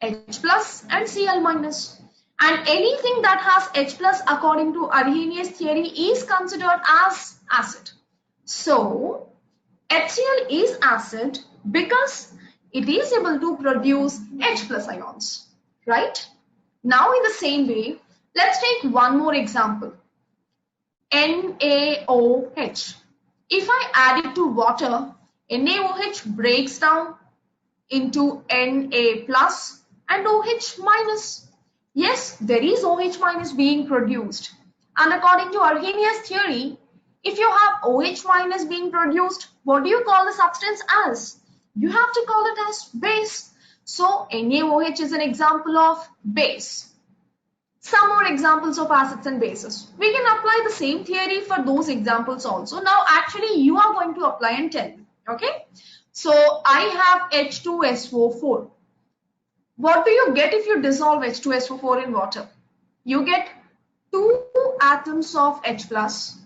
H plus and Cl minus. And anything that has H plus according to Arrhenius theory is considered as acid. So, HCl is acid because it is able to produce H plus ions, right? Now in the same way, let's take one more example. NaOH. If I add it to water, NaOH breaks down into Na plus and OH minus. Yes, there is OH minus being produced. And according to Arrhenius theory, if you have OH minus being produced, what do you call the substance as? You have to call it as base. So NaOH is an example of base. Some more examples of acids and bases. We can apply the same theory for those examples also. Now actually you are going to apply and tell me. Okay. So I have H2SO4. What do you get if you dissolve H2SO4 in water? You get 2 atoms of H plus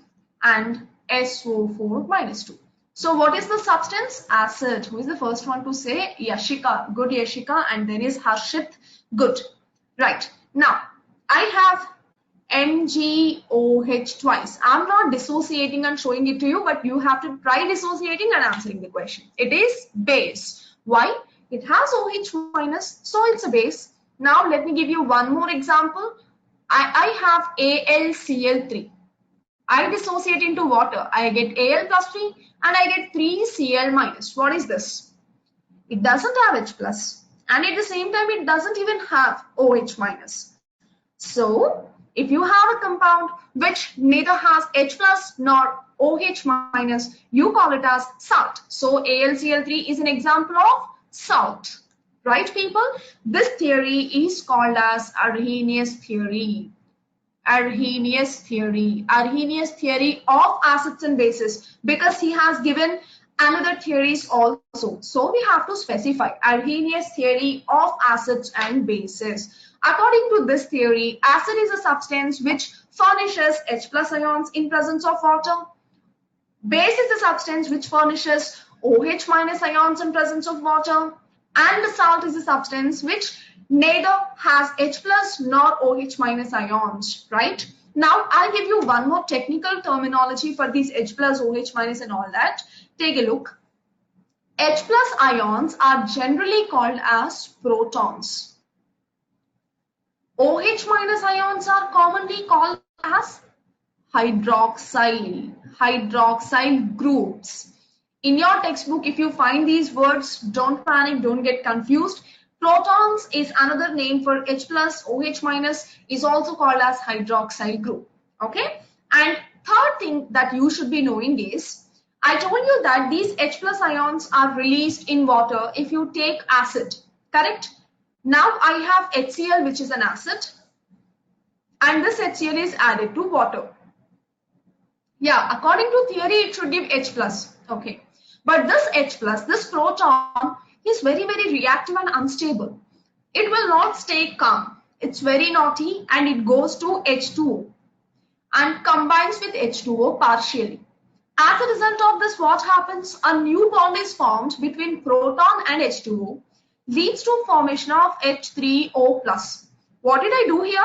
and SO4 minus 2. So what is the substance? Acid. Who is the first one to say? Yashika. Good, Yashika. And then is Harshit. Good. Right. Now, I have MgOH twice. I'm not dissociating and showing it to you, but you have to try dissociating and answering the question. It is base. Why? It has OH minus, so it's a base. Now let me give you one more example. I have AlCl3. I dissociate into water. I get Al plus 3 and I get 3 Cl minus. What is this? It doesn't have H plus and at the same time it doesn't even have OH minus. So, if you have a compound which neither has H plus nor OH minus, you call it as salt. So, AlCl3 is an example of salt. Right, people? This theory is called as Arrhenius theory. Arrhenius theory. Arrhenius theory of acids and bases, because he has given another theories also. So, we have to specify Arrhenius theory of acids and bases. According to this theory, acid is a substance which furnishes H plus ions in presence of water. Base is a substance which furnishes OH minus ions in presence of water. And the salt is a substance which neither has H plus nor OH minus ions, right? Now, I'll give you one more technical terminology for these H plus, OH minus and all that. Take a look. H plus ions are generally called as protons. OH minus ions are commonly called as hydroxyl groups. In your textbook, if you find these words, don't panic, don't get confused. Protons is another name for H plus, OH minus is also called as hydroxyl group. Okay. And third thing that you should be knowing is, I told you that these H plus ions are released in water if you take acid, correct? Now I have HCl, which is an acid, and this HCl is added to water. Yeah, according to theory, it should give H plus. Okay, but this H plus, this proton is very, very reactive and unstable. It will not stay calm. It's very naughty and it goes to H2O and combines with H2O partially. As a result of this, what happens? A new bond is formed between proton and H2O, leads to formation of H3O plus. What did I do here?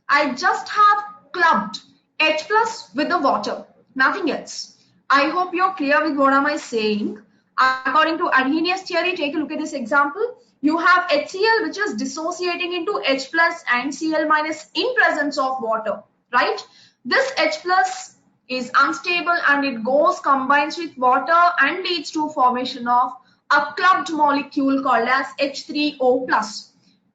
I just have clubbed H plus with the water, nothing else. I hope you're clear with what am I saying. According to Arrhenius theory, take a look at this example. You have HCl which is dissociating into H plus and Cl minus in presence of water, right? This H plus is unstable and it combines with water and leads to formation of a clubbed molecule called as H3O plus.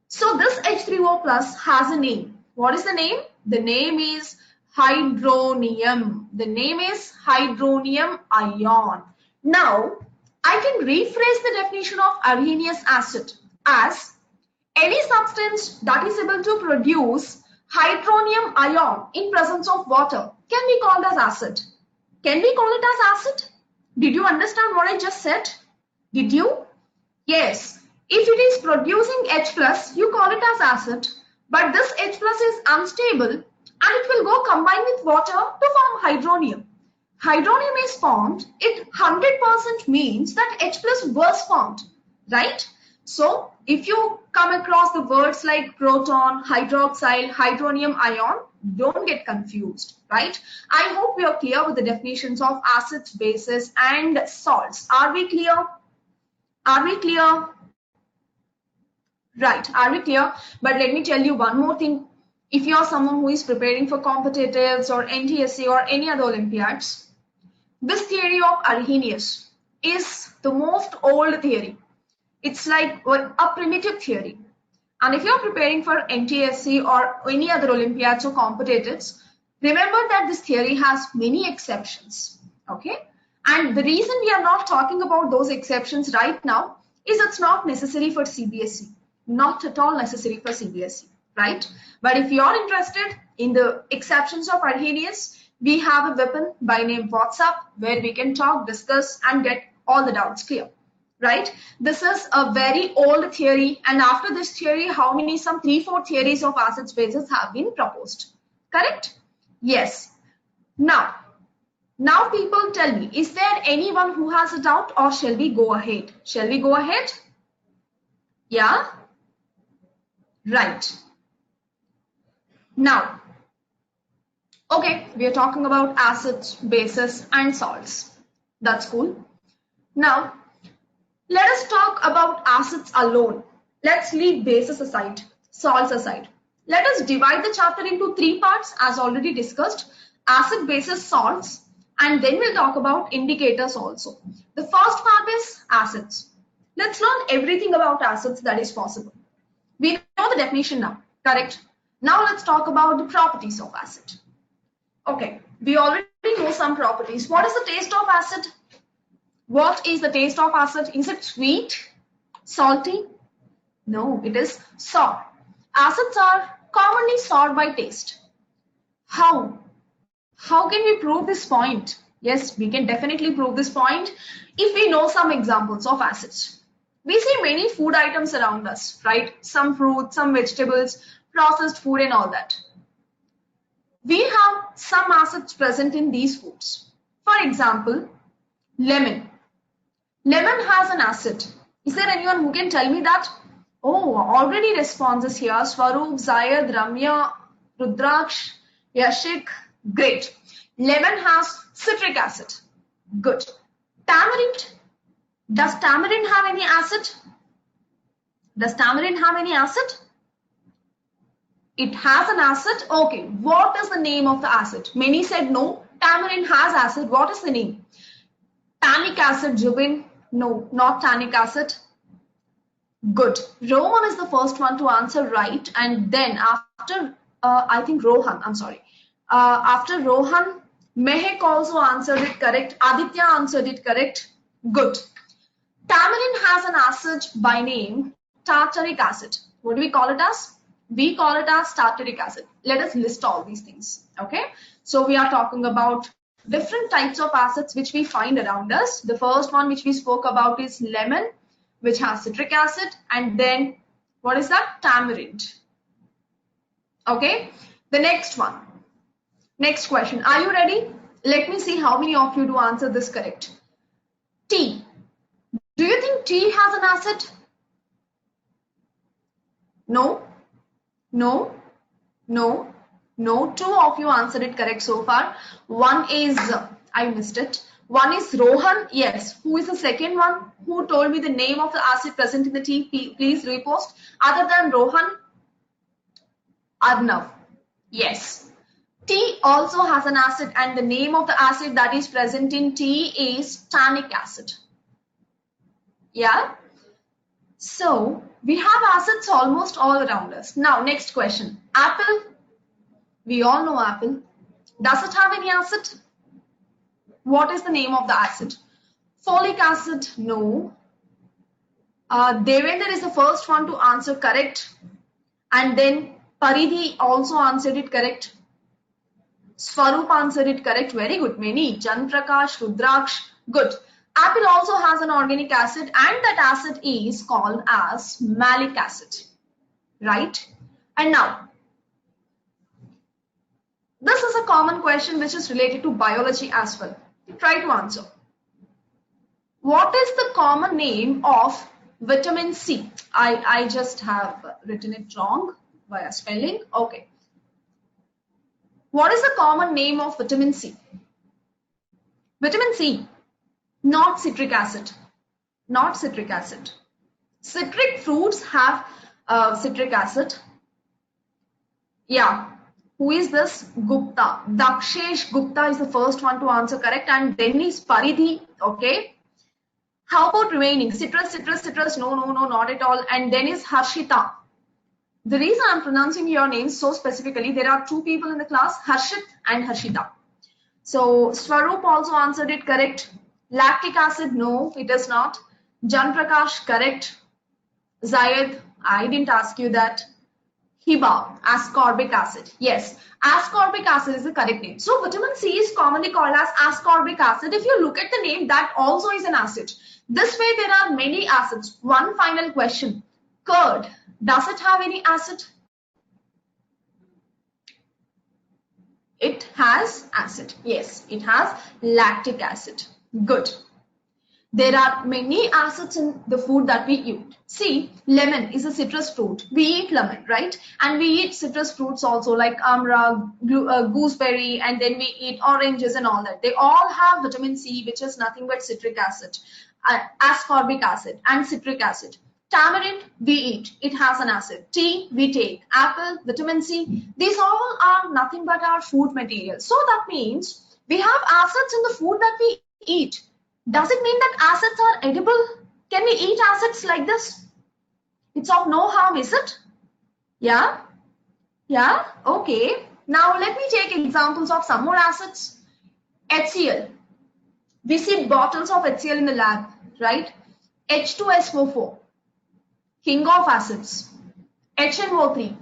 So this H3O plus has a name. What is the name? The name is hydronium. The name is hydronium ion. Now, I can rephrase the definition of Arrhenius acid as any substance that is able to produce hydronium ion in presence of water can be called as acid. Can we call it as acid? Did you understand what I just said? Did you? Yes. If it is producing H plus, you call it as acid. But this H plus is unstable and it will go combine with water to form hydronium. hydronium is formed, it 100% means that H plus was formed, right? So if you come across the words like proton, hydroxyl, hydronium ion, don't get confused, right? I hope we are clear with the definitions of acids, bases, and salts. Are we clear? Are we clear? Right, are we clear? But let me tell you one more thing. If you are someone who is preparing for competitives or NTSC or any other Olympiads, this theory of Arrhenius is the most old theory. It's like a primitive theory. And if you're preparing for NTSC or any other Olympiads or competitives, remember that this theory has many exceptions. Okay? And the reason we are not talking about those exceptions right now is it's not necessary for CBSE. Not at all necessary for CBSE, right? But if you're interested in the exceptions of Arrhenius, we have a weapon by name WhatsApp where we can talk, discuss, and get all the doubts clear, right? This is a very old theory, and after this theory, how many? Some 3-4 theories of acids bases have been proposed, correct? Yes. Now people tell me, is there anyone who has a doubt, or shall we go ahead? Shall we go ahead? Yeah? Right. Now, okay, we are talking about acids, bases, and salts. That's cool. Now, let us talk about acids alone. Let's leave bases aside, salts aside. Let us divide the chapter into 3 parts as already discussed. Acid, bases, salts, and then we'll talk about indicators also. The first part is acids. Let's learn everything about acids that is possible. We know the definition now, correct? Now let's talk about the properties of acid. Okay, we already know some properties. What is the taste of acid? What is the taste of acid? Is it sweet? Salty? No, it is sour. Acids are commonly sour by taste. How? How can we prove this point? Yes, we can definitely prove this point if we know some examples of acids. We see many food items around us, right? Some fruits, some vegetables, processed food and all that. We have some acids present in these foods. For example, lemon. Lemon has an acid. Is there anyone who can tell me that? Oh, already responses here. Swaroop, Zayad, Ramya, Rudraksh, Yashik. Great. Lemon has citric acid. Good. Tamarind. Does tamarind have any acid? Does tamarind have any acid? It has an acid. Okay. What is the name of the acid? Many said no. Tamarind has acid. What is the name? Tannic acid, Jubin. No, not tannic acid. Good. Roman is the first one to answer right. And then after, I think Rohan, I'm sorry. After Rohan, Mehek also answered it correct. Aditya answered it correct. Good. Tamarind has an acid by name tartaric acid. What do we call it as? We call it as tartaric acid. Let us list all these things. Okay. So we are talking about different types of acids which we find around us. The first one which we spoke about is lemon, which has citric acid, and then what is that? Tamarind. Okay. The next one. Next question. Are you ready? Let me see how many of you do answer this correct. Tea. Do you think tea has an acid? No? No? No? No? 2 of you answered it correct so far. One is, I missed it. One is Rohan. Yes. Who is the second one? Who told me the name of the acid present in the tea? Please repost. Other than Rohan? Arnav. Yes. Tea also has an acid, and the name of the acid that is present in tea is tannic acid. Yeah. So we have acids almost all around us. Now, next question. Apple. We all know apple. Does it have any acid? What is the name of the acid? Folic acid? No. Devender is the first one to answer correct. And then Paridhi also answered it correct. Swaroop answered it correct. Very good. Many. Jan Prakash, Rudraksh. Good. Apple also has an organic acid, and that acid is called as malic acid. Right? And now, this is a common question which is related to biology as well. Try to answer. What is the common name of vitamin C? I just have written it wrong via spelling. Okay. What is the common name of vitamin C? Vitamin C, not citric acid. Not citric acid. Citric fruits have citric acid. Yeah. Who is this? Gupta. Dakshesh Gupta is the first one to answer correct, and then is Paridhi. Okay. How about remaining? Citrus, citrus, citrus. No, no, no, not at all. And then is Harshita. The reason I'm pronouncing your names so specifically, there are two people in the class, Harshit and Harshita. So Swaroop also answered it correct. Lactic acid, no, it is not. Jan Prakash, correct. Zayed, I didn't ask you that. Hiba, ascorbic acid. Yes, ascorbic acid is the correct name. So vitamin C is commonly called as ascorbic acid. If you look at the name, that also is an acid. This way there are many acids. One final question. Curd, does it have any acid? It has acid. Yes, it has lactic acid. Good. There are many acids in the food that we eat. See, lemon is a citrus fruit. We eat lemon, right? And we eat citrus fruits also like amra, gooseberry, and then we eat oranges and all that. They all have vitamin C, which is nothing but citric acid, ascorbic acid, and citric acid. Tamarind, we eat. It has an acid. Tea, we take. Apple, vitamin C. These all are nothing but our food material. So that means we have acids in the food that we eat. Does it mean that acids are edible? Can we eat acids like this? It's of no harm, is it? Yeah? Yeah? Okay. Now let me take examples of some more acids. HCl. We see bottles of HCl in the lab, right? H2SO4. King of acids. HNO3.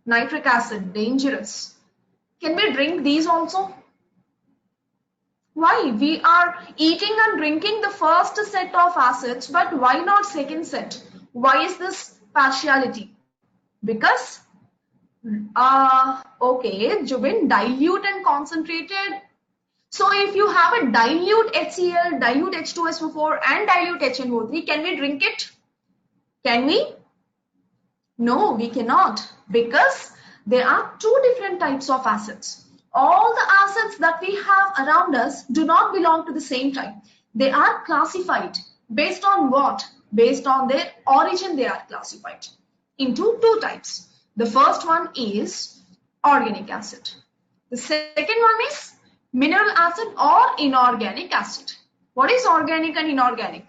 Nitric acid. Dangerous. Can we drink these also? Why? We are eating and drinking the first set of acids, but why not second set? Why is this partiality? Because, okay, Jubin, dilute and concentrated. So if you have a dilute HCl, dilute H2SO4 and dilute HNO3, can we drink it? Can we? No, we cannot, because there are two different types of acids. All the acids that we have around us do not belong to the same type. They are classified based on what? Based on their origin, they are classified into two types. The first one is organic acid. The second one is mineral acid or inorganic acid. What is organic and inorganic?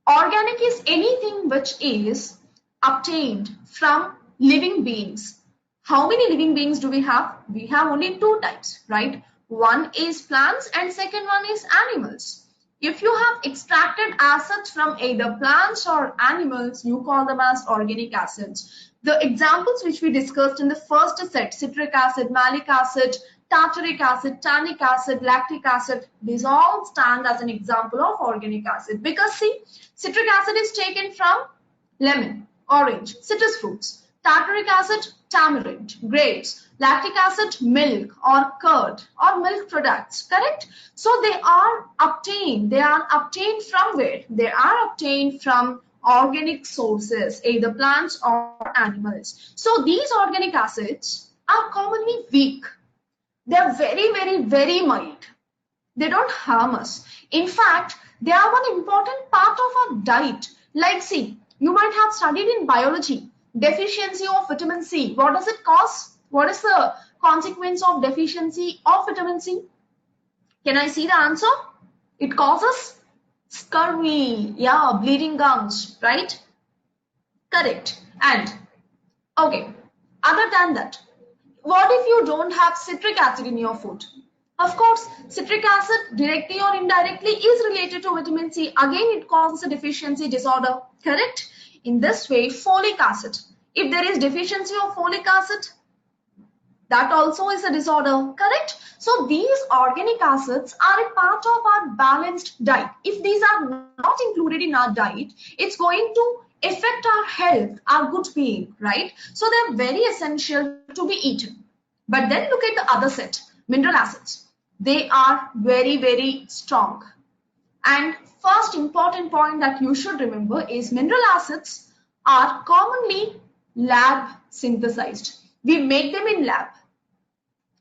Organic is anything which is obtained from living beings. How many living beings do we have? We have only two types, right? One is plants and second one is animals. If you have extracted acids from either plants or animals, you call them as organic acids. The examples which we discussed in the first set, citric acid, malic acid, tartaric acid, tannic acid, lactic acid, these all stand as an example of organic acid. Because see, citric acid is taken from lemon, orange, citrus fruits. Tartaric acid, tamarind, grapes. Lactic acid, milk or curd or milk products, correct? So they are obtained. They are obtained from where? They are obtained from organic sources, either plants or animals. So these organic acids are commonly weak. They are very, very, very mild. They don't harm us. In fact, they are one important part of our diet. Like see, you might have studied in biology. Deficiency of vitamin C. What does it cause? What is the consequence of deficiency of vitamin C? Can I see the answer? It causes scurvy. Yeah, bleeding gums, right? Correct. And, okay, other than that, what if you don't have citric acid in your food? Of course, citric acid directly or indirectly is related to vitamin C. Again, it causes a deficiency disorder, correct? In this way, folic acid. If there is deficiency of folic acid, that also is a disorder, correct? So these organic acids are a part of our balanced diet. If these are not included in our diet, it's going to affect our health, our good being, right? So they're very essential to be eaten. But then look at the other set, mineral acids. They are very, very strong. And first important point that you should remember is mineral acids are commonly lab synthesized. We make them in lab.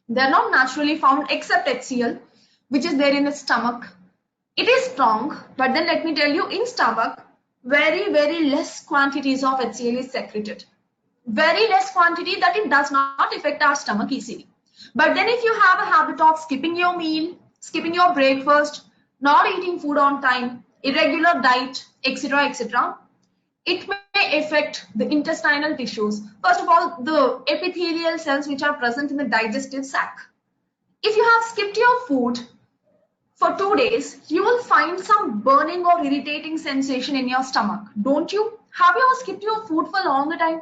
They're not naturally found except HCl, which is there in the stomach. It is strong, but then let me tell you, in stomach, very, very less quantities of HCl is secreted. Very less quantity that it does not affect our stomach easily. But then if you have a habit of skipping your meal, skipping your breakfast, not eating food on time, irregular diet, etc., etc., it may affect the intestinal tissues. First of all, the epithelial cells which are present in the digestive sac. If you have skipped your food for 2 days, you will find some burning or irritating sensation in your stomach. Don't you? Have you ever skipped your food for a longer time?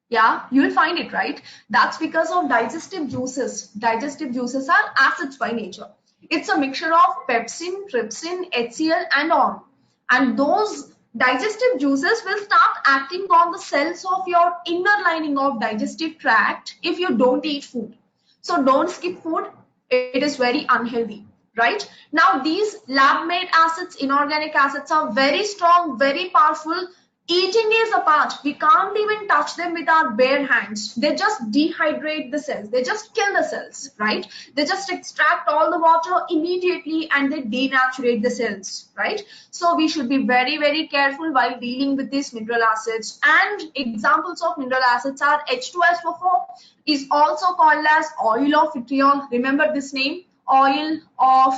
Yeah, you'll find it, right? That's because of digestive juices. Digestive juices are acids by nature. It's a mixture of pepsin, trypsin, HCl and all. And those digestive juices will start acting on the cells of your inner lining of digestive tract if you don't eat food. So don't skip food. It is very unhealthy, right? Now these lab-made acids, inorganic acids are very strong, very powerful. Eating is a part. We can't even touch them with our bare hands. They just dehydrate the cells. They just kill the cells, right? They just extract all the water immediately and they denaturate the cells, right? So we should be very, very careful while dealing with these mineral acids. And examples of mineral acids are H2SO4 is also called as oil of vitriol. Remember this name, oil of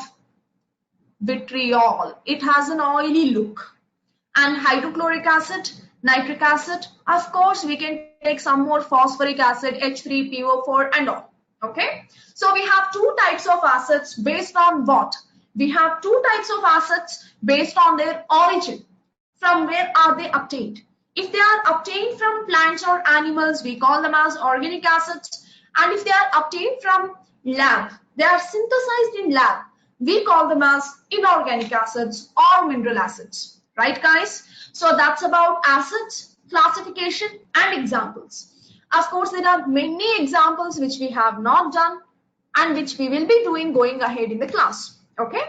vitriol. It has an oily look. And hydrochloric acid, nitric acid, of course we can take some more phosphoric acid, H3PO4 and all. Okay, so we have two types of acids based on what? We have two types of acids based on their origin. From where are they obtained? If they are obtained from plants or animals, we call them as organic acids. And if they are obtained from lab, they are synthesized in lab, we call them as inorganic acids or mineral acids. Right, guys? So that's about acids, classification, and examples. Of course, there are many examples which we have not done and which we will be doing going ahead in the class. Okay?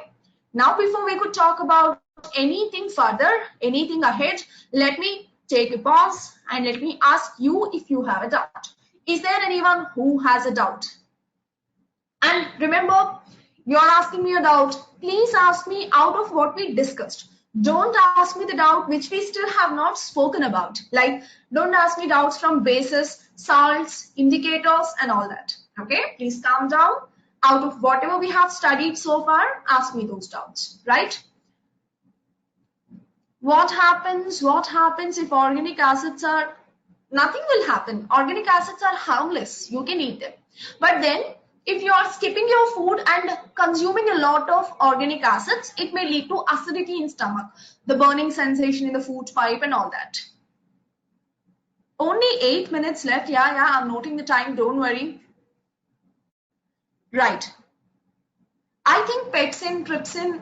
Now, before we could talk about anything further, anything ahead, let me take a pause and let me ask you if you have a doubt. Is there anyone who has a doubt? And remember, you are asking me a doubt. Please ask me out of what we discussed. Don't ask me the doubt which we still have not spoken about. Like, don't ask me doubts from bases, salts, indicators, and all that. Okay, please calm down. Out of whatever we have studied so far, ask me those doubts, right? What happens if organic acids are, nothing will happen. Organic acids are harmless. You can eat them. But then, if you are skipping your food and consuming a lot of organic acids, it may lead to acidity in stomach, the burning sensation in the food pipe and all that. Only 8 minutes left. Yeah, I'm noting the time. Don't worry. Right. I think pepsin, trypsin,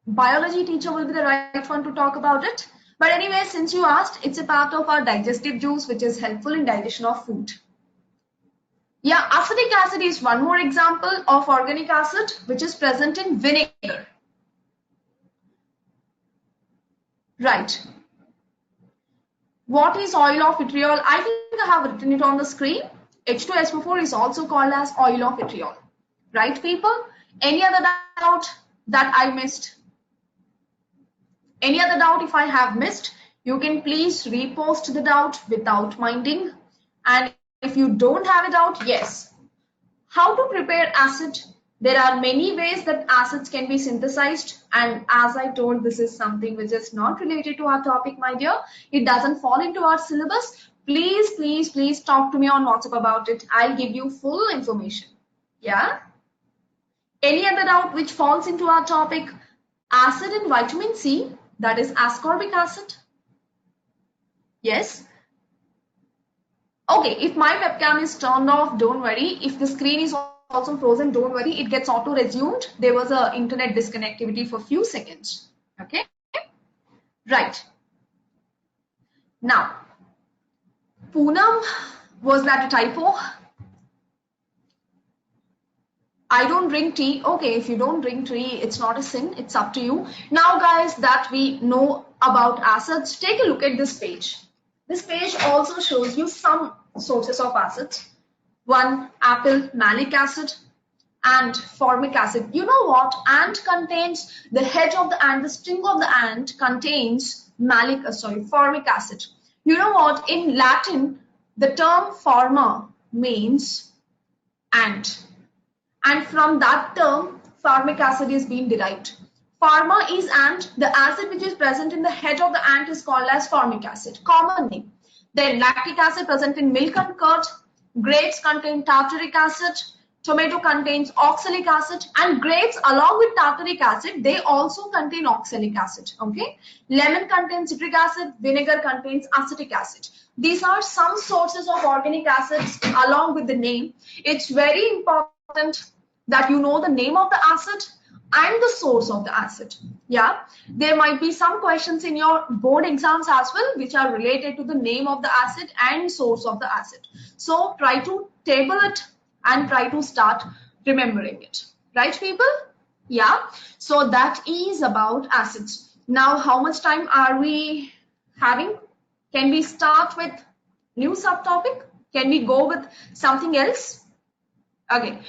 biology teacher will be the right one to talk about it. But anyway, since you asked, it's a part of our digestive juice, which is helpful in digestion of food. Yeah, acetic acid is one more example of organic acid which is present in vinegar. Right. What is oil of vitriol? I think I have written it on the screen. H2SO4 is also called as oil of vitriol. Right, people? Any other doubt that I missed? Any other doubt if I have missed? You can please repost the doubt without minding. And if you don't have a doubt, yes. How to prepare acid? There are many ways that acids can be synthesized, and as I told, this is something which is not related to our topic, my dear. It doesn't fall into our syllabus. Please talk to me on WhatsApp about it. I'll give you full information. Yeah? Any other doubt which falls into our topic? Acid and vitamin C, that is ascorbic acid. Yes? Okay, if my webcam is turned off, don't worry. If the screen is also frozen, don't worry. It gets auto-resumed. There was a internet disconnectivity for a few seconds. Okay? Right. Now, Poonam, was that a typo? I don't drink tea. Okay, if you don't drink tea, it's not a sin. It's up to you. Now, guys, that we know about acids, take a look at this page. This page also shows you some sources of acids. One, apple malic acid and formic acid. You know what? Ant contains the head of the ant, the sting of the ant contains formic acid. You know what? In Latin, the term forma means ant. And from that term, formic acid is being derived. Pharma is ant. The acid which is present in the head of the ant is called as formic acid. Common name. Then lactic acid present in milk and curd. Grapes contain tartaric acid. Tomato contains oxalic acid. And grapes along with tartaric acid, they also contain oxalic acid. Okay. Lemon contains citric acid. Vinegar contains acetic acid. These are some sources of organic acids along with the name. It's very important that you know the name of the acid and the source of the acid. Yeah, there might be some questions in your board exams as well which are related to the name of the acid and source of the acid. So try to table it and try to start remembering it. Right, people? Yeah, so that is about acids. Now, how much time are we having? Can we start with new subtopic? Can we go with something else? Okay,